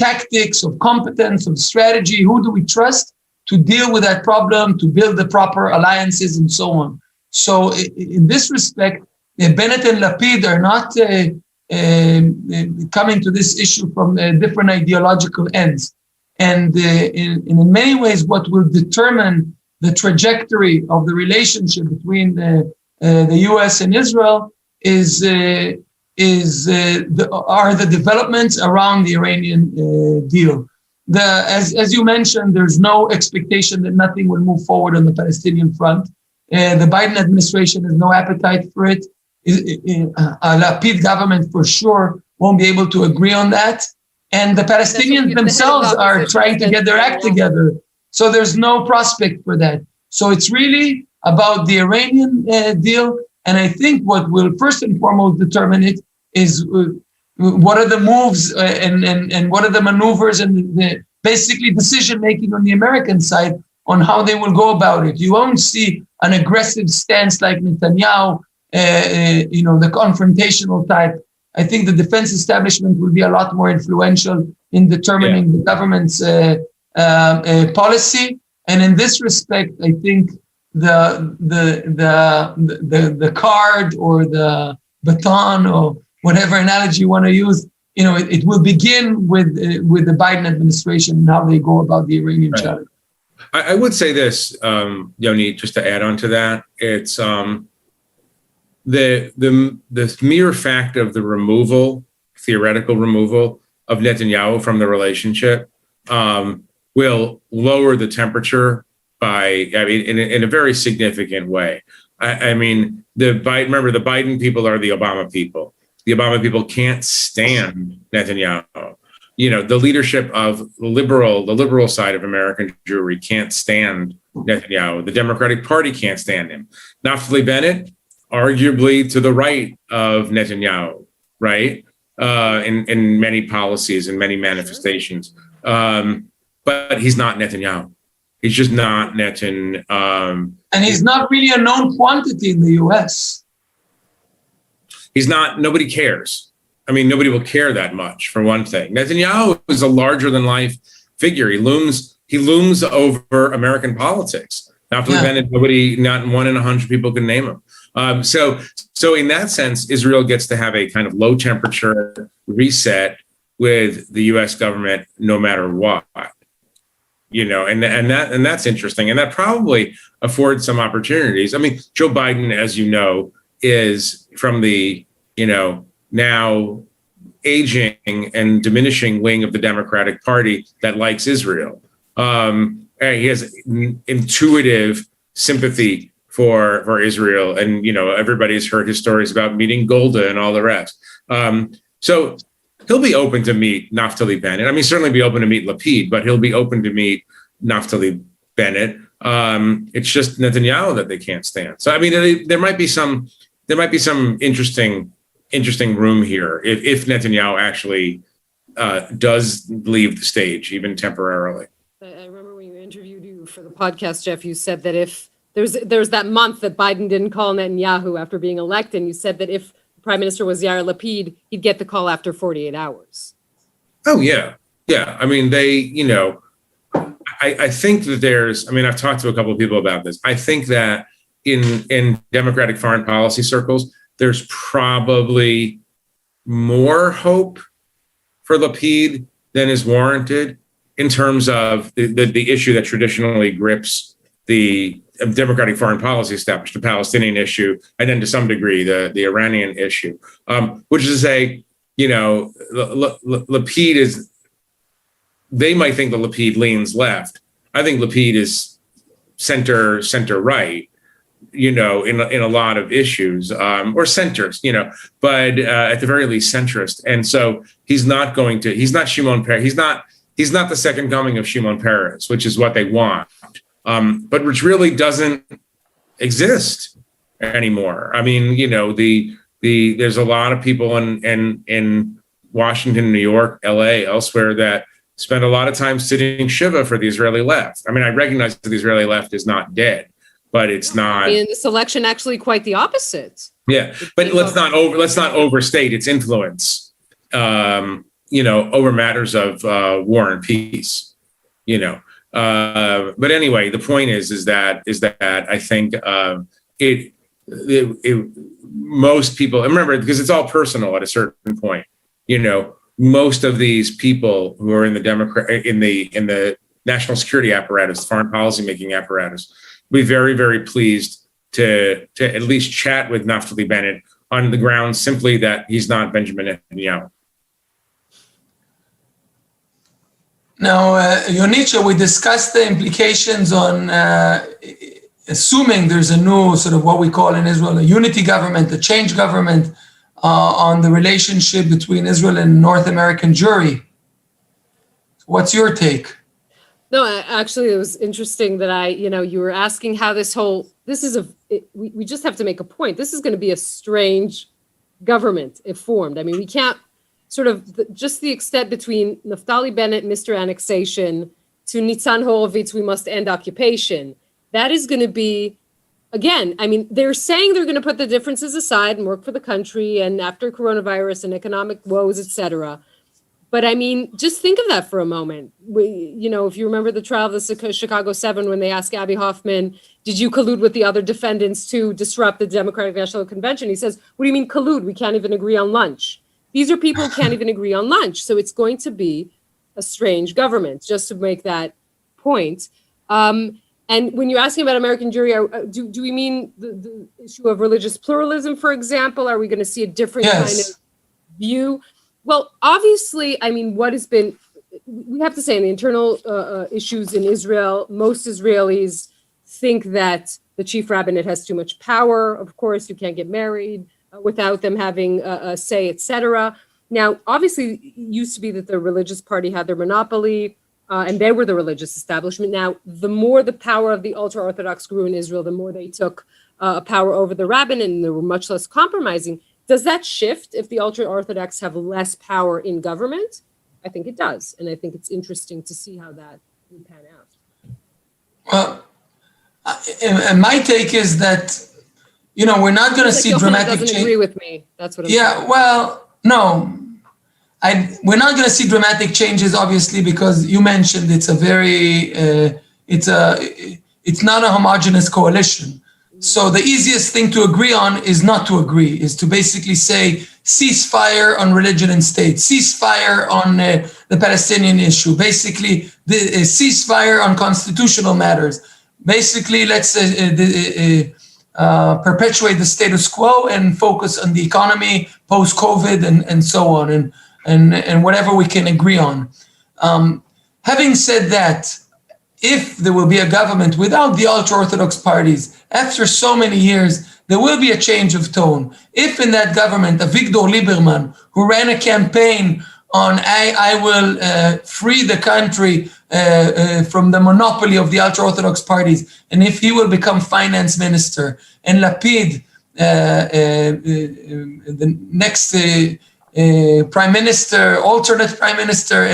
tactics, of competence, of strategy. Who do we trust to deal with that problem, to build the proper alliances and so on? So in this respect, Bennett and Lapid are not coming to this issue from different ideological ends. And in many ways, what will determine the trajectory of the relationship between the U.S. and Israel are the developments around the Iranian deal. As you mentioned, there's no expectation that nothing will move forward on the Palestinian front. The Biden administration has no appetite for it. A Lapid government for sure won't be able to agree on that. And the Palestinians themselves are trying to get their act together. So there's no prospect for that. So it's really about the Iranian deal. And I think what will first and foremost determine it is what are the moves and what are the maneuvers and the basically decision-making on the American side on how they will go about it. You won't see an aggressive stance like Netanyahu, the confrontational type. I think the defense establishment will be a lot more influential in determining the government's policy. And in this respect, I think the card or the baton or whatever analogy you want to use, it will begin with the Biden administration and how they go about the Iranian challenge. I would say this, Yonit, just to add on to that, it's the mere fact of the theoretical removal of Netanyahu from the relationship will lower the temperature in a very significant way. Remember, the Biden people are the Obama people. The Obama people can't stand Netanyahu. The leadership of the liberal side of American Jewry can't stand Netanyahu. The Democratic Party can't stand him. Naftali Bennett, arguably to the right of Netanyahu, right? In many policies and many manifestations. But he's not Netanyahu. He's just not Netanyahu. And he's not really a known quantity in the U.S. He's not, nobody cares. Nobody will care that much, for one thing. Netanyahu is a larger-than-life figure. He looms over American politics. Naftali Bennett, not 1 in 100 people can name him. So in that sense, Israel gets to have a kind of low-temperature reset with the U.S. government, no matter what. And that's interesting, and that probably affords some opportunities. Joe Biden, as you know, is from the now aging and diminishing wing of the Democratic Party that likes Israel. He has intuitive sympathy for Israel, and everybody's heard his stories about meeting Golda and all the rest. So he'll be open to meet Naftali Bennett. Certainly be open to meet Lapid, but he'll be open to meet Naftali Bennett. It's just Netanyahu that they can't stand. So there might be some interesting room here if Netanyahu actually does leave the stage, even temporarily. I remember when you interviewed you for the podcast, Jeff, you said that if there's that month that Biden didn't call Netanyahu after being elected, and you said that if Prime Minister was Yair Lapid, he'd get the call after 48 hours. Oh, yeah. Yeah. I think that I've talked to a couple of people about this. I think that in Democratic foreign policy circles, there's probably more hope for Lapid than is warranted in terms of the issue that traditionally grips the Democratic foreign policy establishment, the Palestinian issue, and then to some degree the Iranian issue, which is to say, Lapid is, they might think that Lapid leans left. I think Lapid is center right, in a lot of issues, or centers, but at the very least centrist. And so he's not Shimon Peres. He's not the second coming of Shimon Peres, which is what they want. But which really doesn't exist anymore. There's a lot of people in Washington, New York, LA, elsewhere that spend a lot of time sitting Shiva for the Israeli left. I mean, I recognize that the Israeli left is not dead, but it's not. In this election, actually, quite the opposite. Yeah, but let's not overstate its influence. Over matters of war and peace. But anyway, the point is that I think most people, and remember, because it's all personal at a certain point. Most of these people who are in the national security apparatus, foreign policy making apparatus, will be very, very pleased to at least chat with Naftali Bennett on the grounds simply that he's not Benjamin Netanyahu. Now, Yonit, we discussed the implications on assuming there's a new sort of what we call in Israel a unity government, a change government, on the relationship between Israel and North American Jewry. What's your take? No, actually, it was interesting that you were asking how we just have to make a point. This is going to be a strange government if formed. I mean, we can't just the extent between Naftali Bennett, Mr. Annexation, to Nitzan Horowitz, we must end occupation. That is going to be, again, I mean, they're saying they're going to put the differences aside and work for the country and after coronavirus and economic woes, etc. But I mean, just think of that for a moment. If you remember the trial of the Chicago 7, when they asked Abby Hoffman, did you collude with the other defendants to disrupt the Democratic National Convention? He says, what do you mean collude? We can't even agree on lunch. These are people who can't even agree on lunch. So it's going to be a strange government, just to make that point. And when you're asking about American Jewry, do we mean the issue of religious pluralism, for example? Are we going to see a different kind of view? Well, obviously, I mean, we have to say in the internal issues in Israel, most Israelis think that the chief rabbinate has too much power. Of course, you can't get married without them having a say, etc. Now, obviously, it used to be that the religious party had their monopoly, and they were the religious establishment. Now, the more the power of the ultra-Orthodox grew in Israel, the more they took power over the rabbinate, and they were much less compromising. Does that shift if the ultra-Orthodox have less power in government? I think it does, and I think it's interesting to see how that will pan out. Well, my take is that we're not going to see dramatic change. Doesn't agree with me. That's what I'm saying. Yeah, well, no, we're not going to see dramatic changes, obviously, because you mentioned it's a very, it's not a homogeneous coalition. So the easiest thing to agree on is not to agree, is to basically say ceasefire on religion and state, ceasefire on the Palestinian issue, basically the ceasefire on constitutional matters. Basically, let's perpetuate the status quo and focus on the economy post-COVID and so on, and whatever we can agree on. Having said that, if there will be a government without the ultra-Orthodox parties, after so many years, there will be a change of tone. If in that government, Avigdor Lieberman, who ran a campaign on I will free the country from the monopoly of the ultra-Orthodox parties, and if he will become finance minister, and Lapid, the next prime minister, alternate prime minister,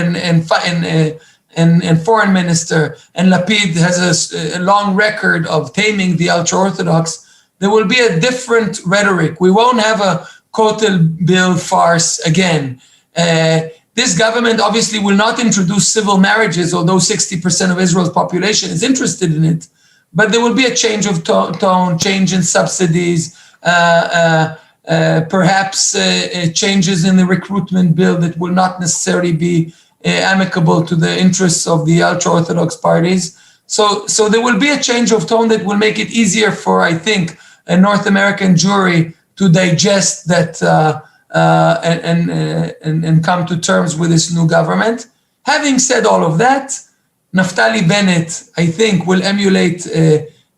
and foreign minister, and Lapid has a long record of taming the ultra-Orthodox, there will be a different rhetoric. We won't have a Kotel bill farce again. This government obviously will not introduce civil marriages, although 60% of Israel's population is interested in it. But there will be a change of tone, change in subsidies, perhaps changes in the recruitment bill that will not necessarily be amicable to the interests of the ultra-Orthodox parties. So there will be a change of tone that will make it easier for, I think, a North American Jewry to digest that and come to terms with this new government. Having said all of that, Naftali Bennett, I think, will emulate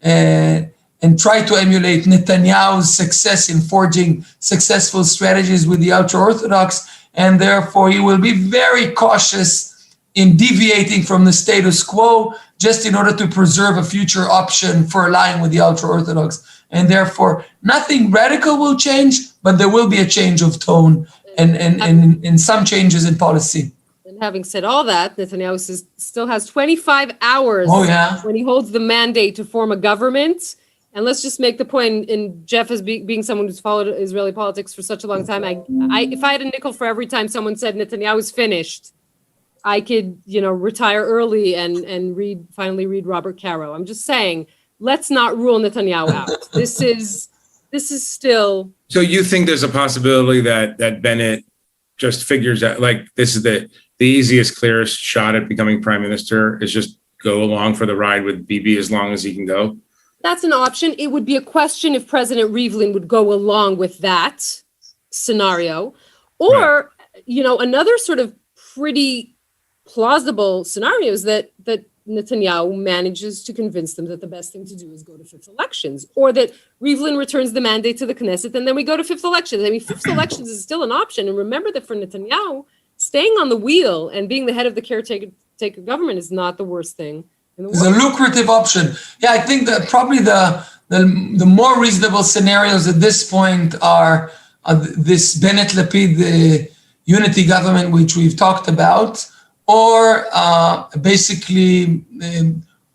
and try to emulate Netanyahu's success in forging successful strategies with the ultra-Orthodox, and therefore he will be very cautious in deviating from the status quo just in order to preserve a future option for allying with the ultra-Orthodox. And therefore, nothing radical will change, but there will be a change of tone and some changes in policy. And having said all that, Netanyahu still has 25 hours when he holds the mandate to form a government. And let's just make the point, and Jeff, as being someone who's followed Israeli politics for such a long time, if I had a nickel for every time someone said Netanyahu's finished, I could, retire early and finally read Robert Caro. I'm just saying, let's not rule Netanyahu out. This is still. So you think there's a possibility that Bennett just figures out, like, this is the easiest, clearest shot at becoming prime minister is just go along for the ride with Bibi as long as he can go? That's an option. It would be a question if President Rivlin would go along with that scenario. Or, another sort of pretty plausible scenario is that Netanyahu manages to convince them that the best thing to do is go to fifth elections, or that Rivlin returns the mandate to the Knesset and then we go to fifth elections. I mean, fifth elections is still an option. And remember that for Netanyahu, staying on the wheel and being the head of the caretaker government is not the worst thing. It's a lucrative option. Yeah, I think that probably the more reasonable scenarios at this point are this Bennett-Lapid unity government, which we've talked about, or basically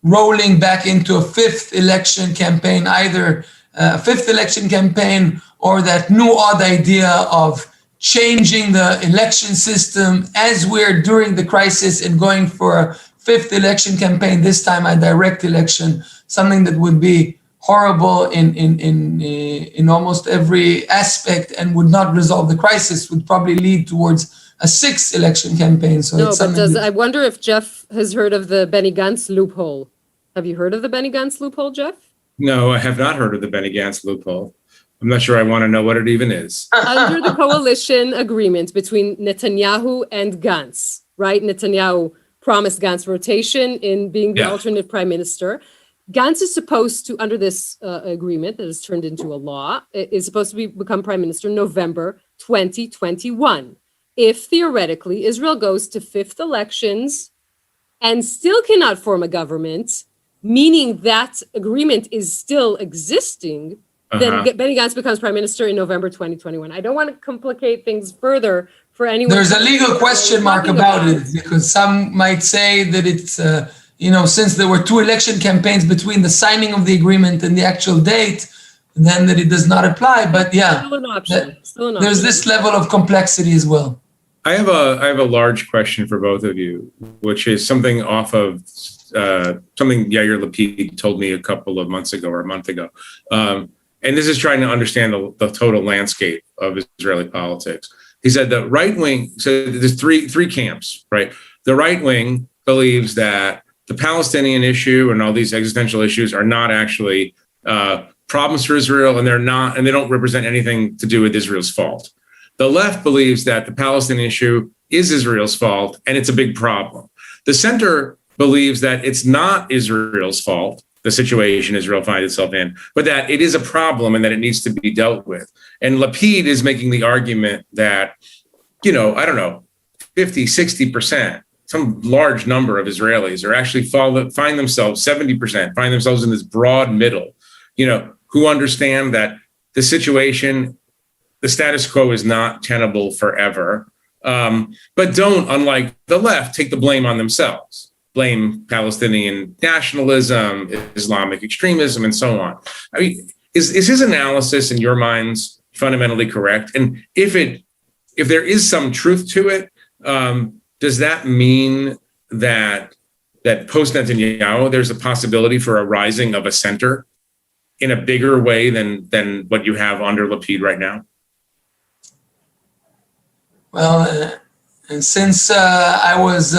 rolling back into a fifth election campaign, either a fifth election campaign or that new odd idea of changing the election system as we're during the crisis and going for a fifth election campaign, this time a direct election, something that would be horrible in almost every aspect and would not resolve the crisis, would probably lead towards a sixth election campaign. So I wonder if Jeff has heard of the Benny Gantz loophole. Have you heard of the Benny Gantz loophole, Jeff? No, I have not heard of the Benny Gantz loophole. I'm not sure I want to know what it even is. Under the coalition agreement between Netanyahu and Gantz, right? Netanyahu promised Gantz rotation in being the alternate prime minister. Gantz is supposed to, under this agreement that has turned into a law, is supposed to become prime minister November 2021. If theoretically Israel goes to fifth elections and still cannot form a government, meaning that agreement is still existing, then Benny Gantz becomes prime minister in November 2021. I don't want to complicate things further for anyone. There's a legal question mark about it, because some might say that it's, since there were two election campaigns between the signing of the agreement and the actual date, then that it does not apply. But still an option. There's this level of complexity as well. I have a large question for both of you, which is something off of something Yair Lapid told me a couple of months ago or a month ago. And this is trying to understand the total landscape of Israeli politics. He said the right wing, so there's three camps, right? The right wing believes that the Palestinian issue and all these existential issues are not actually problems for Israel, and they don't represent anything to do with Israel's fault. The left believes that the Palestinian issue is Israel's fault, and it's a big problem. The center believes that it's not Israel's fault, the situation Israel finds itself in, but that it is a problem and that it needs to be dealt with. And Lapid is making the argument that, 50, 60%, some large number of Israelis are actually find themselves, 70%, find themselves in this broad middle, who understand that the situation, the status quo is not tenable forever, but don't, unlike the left, take the blame on themselves. Blame Palestinian nationalism, Islamic extremism, and so on. I mean, is his analysis in your minds fundamentally correct? And if there is some truth to it, does that mean that post Netanyahu, there's a possibility for a rising of a center in a bigger way than what you have under Lapid right now? Well, and since I was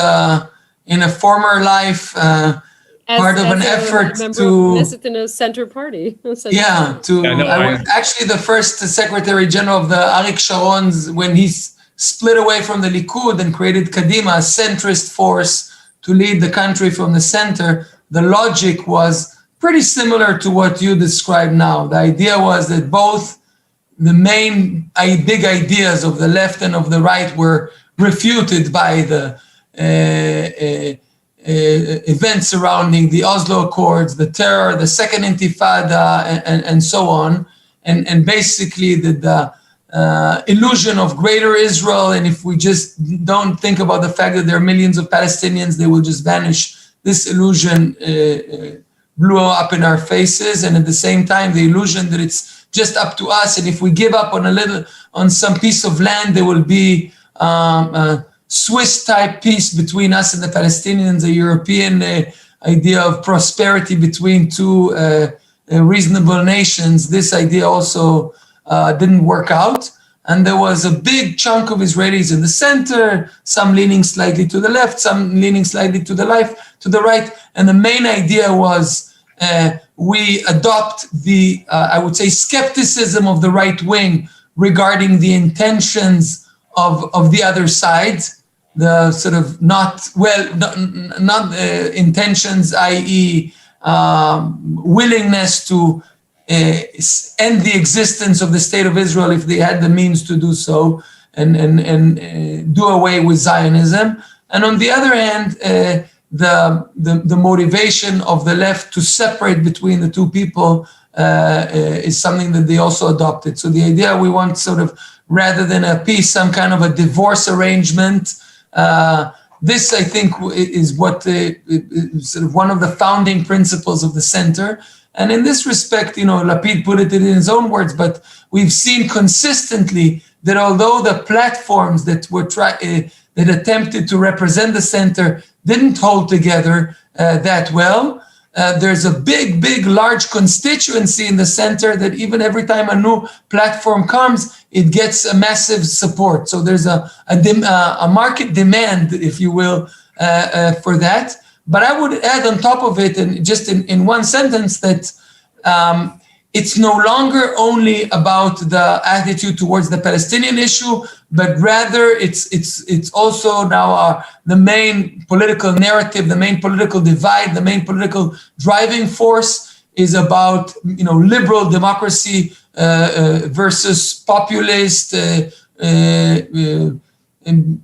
in a former life, part of an effort to in a center party. I was actually the first Secretary General of the Arik Sharon's when he split away from the Likud and created Kadima, a centrist force to lead the country from the center. The logic was pretty similar to what you described now. The idea was that both the main big ideas of the left and of the right were refuted by the events surrounding the Oslo Accords, the terror, the Second Intifada, and so on, and basically the illusion of greater Israel, and if we just don't think about the fact that there are millions of Palestinians, they will just vanish. This illusion blew up in our faces, and at the same time, the illusion that it's just up to us, and if we give up on some piece of land, there will be a Swiss-type peace between us and the Palestinians, a European idea of prosperity between two reasonable nations. This idea also didn't work out. And there was a big chunk of Israelis in the center, some leaning slightly to the left, some leaning slightly to the right. And the main idea was we adopt the, I would say, skepticism of the right wing regarding the intentions of the other side, the sort of not intentions, i.e. Willingness to end the existence of the state of Israel if they had the means to do so, and do away with Zionism. And on the other hand, the motivation of the left to separate between the two people is something that they also adopted. So the idea we want sort of, rather than a peace, some kind of a divorce arrangement. This, I think, is what sort of one of the founding principles of the center. And in this respect, Lapid put it in his own words, but we've seen consistently that although the platforms that were that attempted to represent the center didn't hold together that well, there's a big, large constituency in the center that even every time a new platform comes, it gets a massive support. So there's a market demand, if you will, for that. But I would add on top of it, and just in one sentence, that it's no longer only about the attitude towards the Palestinian issue, but rather it's also now the main political narrative, the main political divide, the main political driving force is about liberal democracy versus populist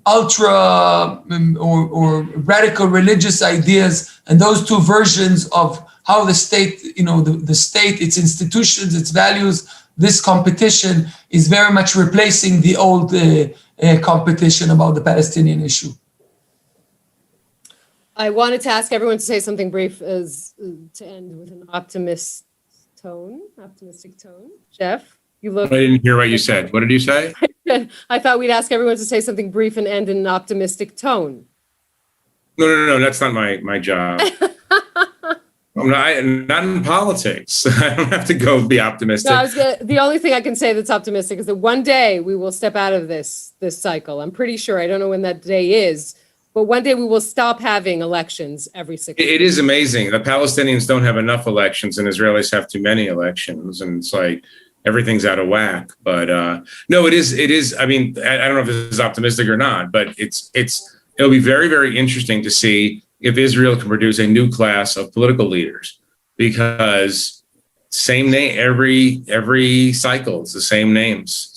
ultra or radical religious ideas, and those two versions of how the state, the state, its institutions, its values, this competition is very much replacing the old competition about the Palestinian issue. I wanted to ask everyone to say something brief to end with an optimistic tone. Jeff, you look. I didn't hear what you said. What did you say? I thought we'd ask everyone to say something brief and end in an optimistic tone. No. That's not my job. I'm not in politics. I don't have to go be optimistic. No, the only thing I can say that's optimistic is that one day we will step out of this cycle. I'm pretty sure. I don't know when that day is, but one day we will stop having elections every 6 months. It is amazing. The Palestinians don't have enough elections, and Israelis have too many elections, and it's like everything's out of whack. But no, it is. I mean, I don't know if this is optimistic or not, but it'll be very, very interesting to see if Israel can produce a new class of political leaders, because same name every cycle, it's the same names,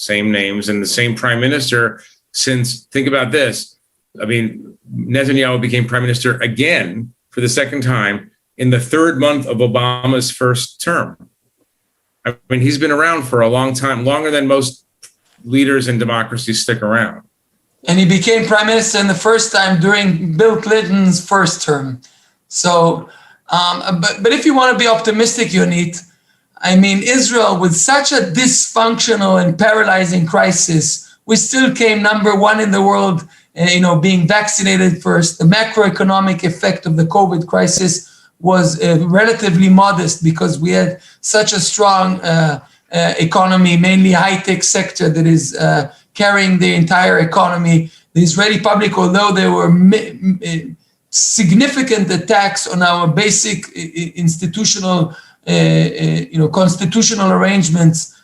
and the same prime minister. Since, think about this, I mean, Netanyahu became prime minister again for the second time in the third month of Obama's first term. I mean, he's been around for a long time, longer than most leaders in democracies stick around. And he became prime minister in the first time during Bill Clinton's first term. So, but if you want to be optimistic, Yonit, I mean, Israel, with such a dysfunctional and paralyzing crisis, we still came number one in the world, being vaccinated first. The macroeconomic effect of the COVID crisis was relatively modest because we had such a strong economy, mainly high-tech sector that is carrying the entire economy. The Israeli public, although there were significant attacks on our basic institutional, constitutional arrangements,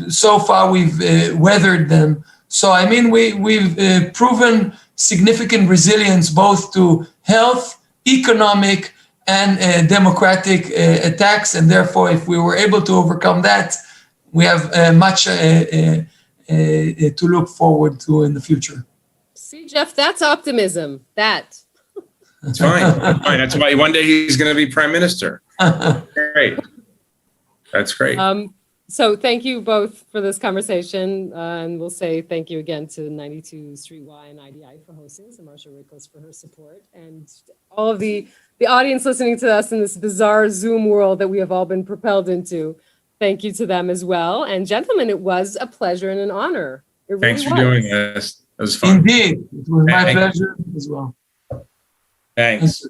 so far we've weathered them. So, I mean, we've proven significant resilience both to health, economic, and democratic attacks. And therefore, if we were able to overcome that, we have much to look forward to in the future. See, Jeff, that's optimism. That's fine. That's why one day he's going to be prime minister. Great. That's great. So thank you both for this conversation, and we'll say thank you again to 92 Street Y and IDI for hosting us, and Marsha Rickles for her support, and all of the audience listening to us in this bizarre Zoom world that we have all been propelled into. Thank you to them as well. And gentlemen, it was a pleasure and an honor. It really Thanks for was. doing this. It was fun. Indeed, it was my pleasure as well. Thanks.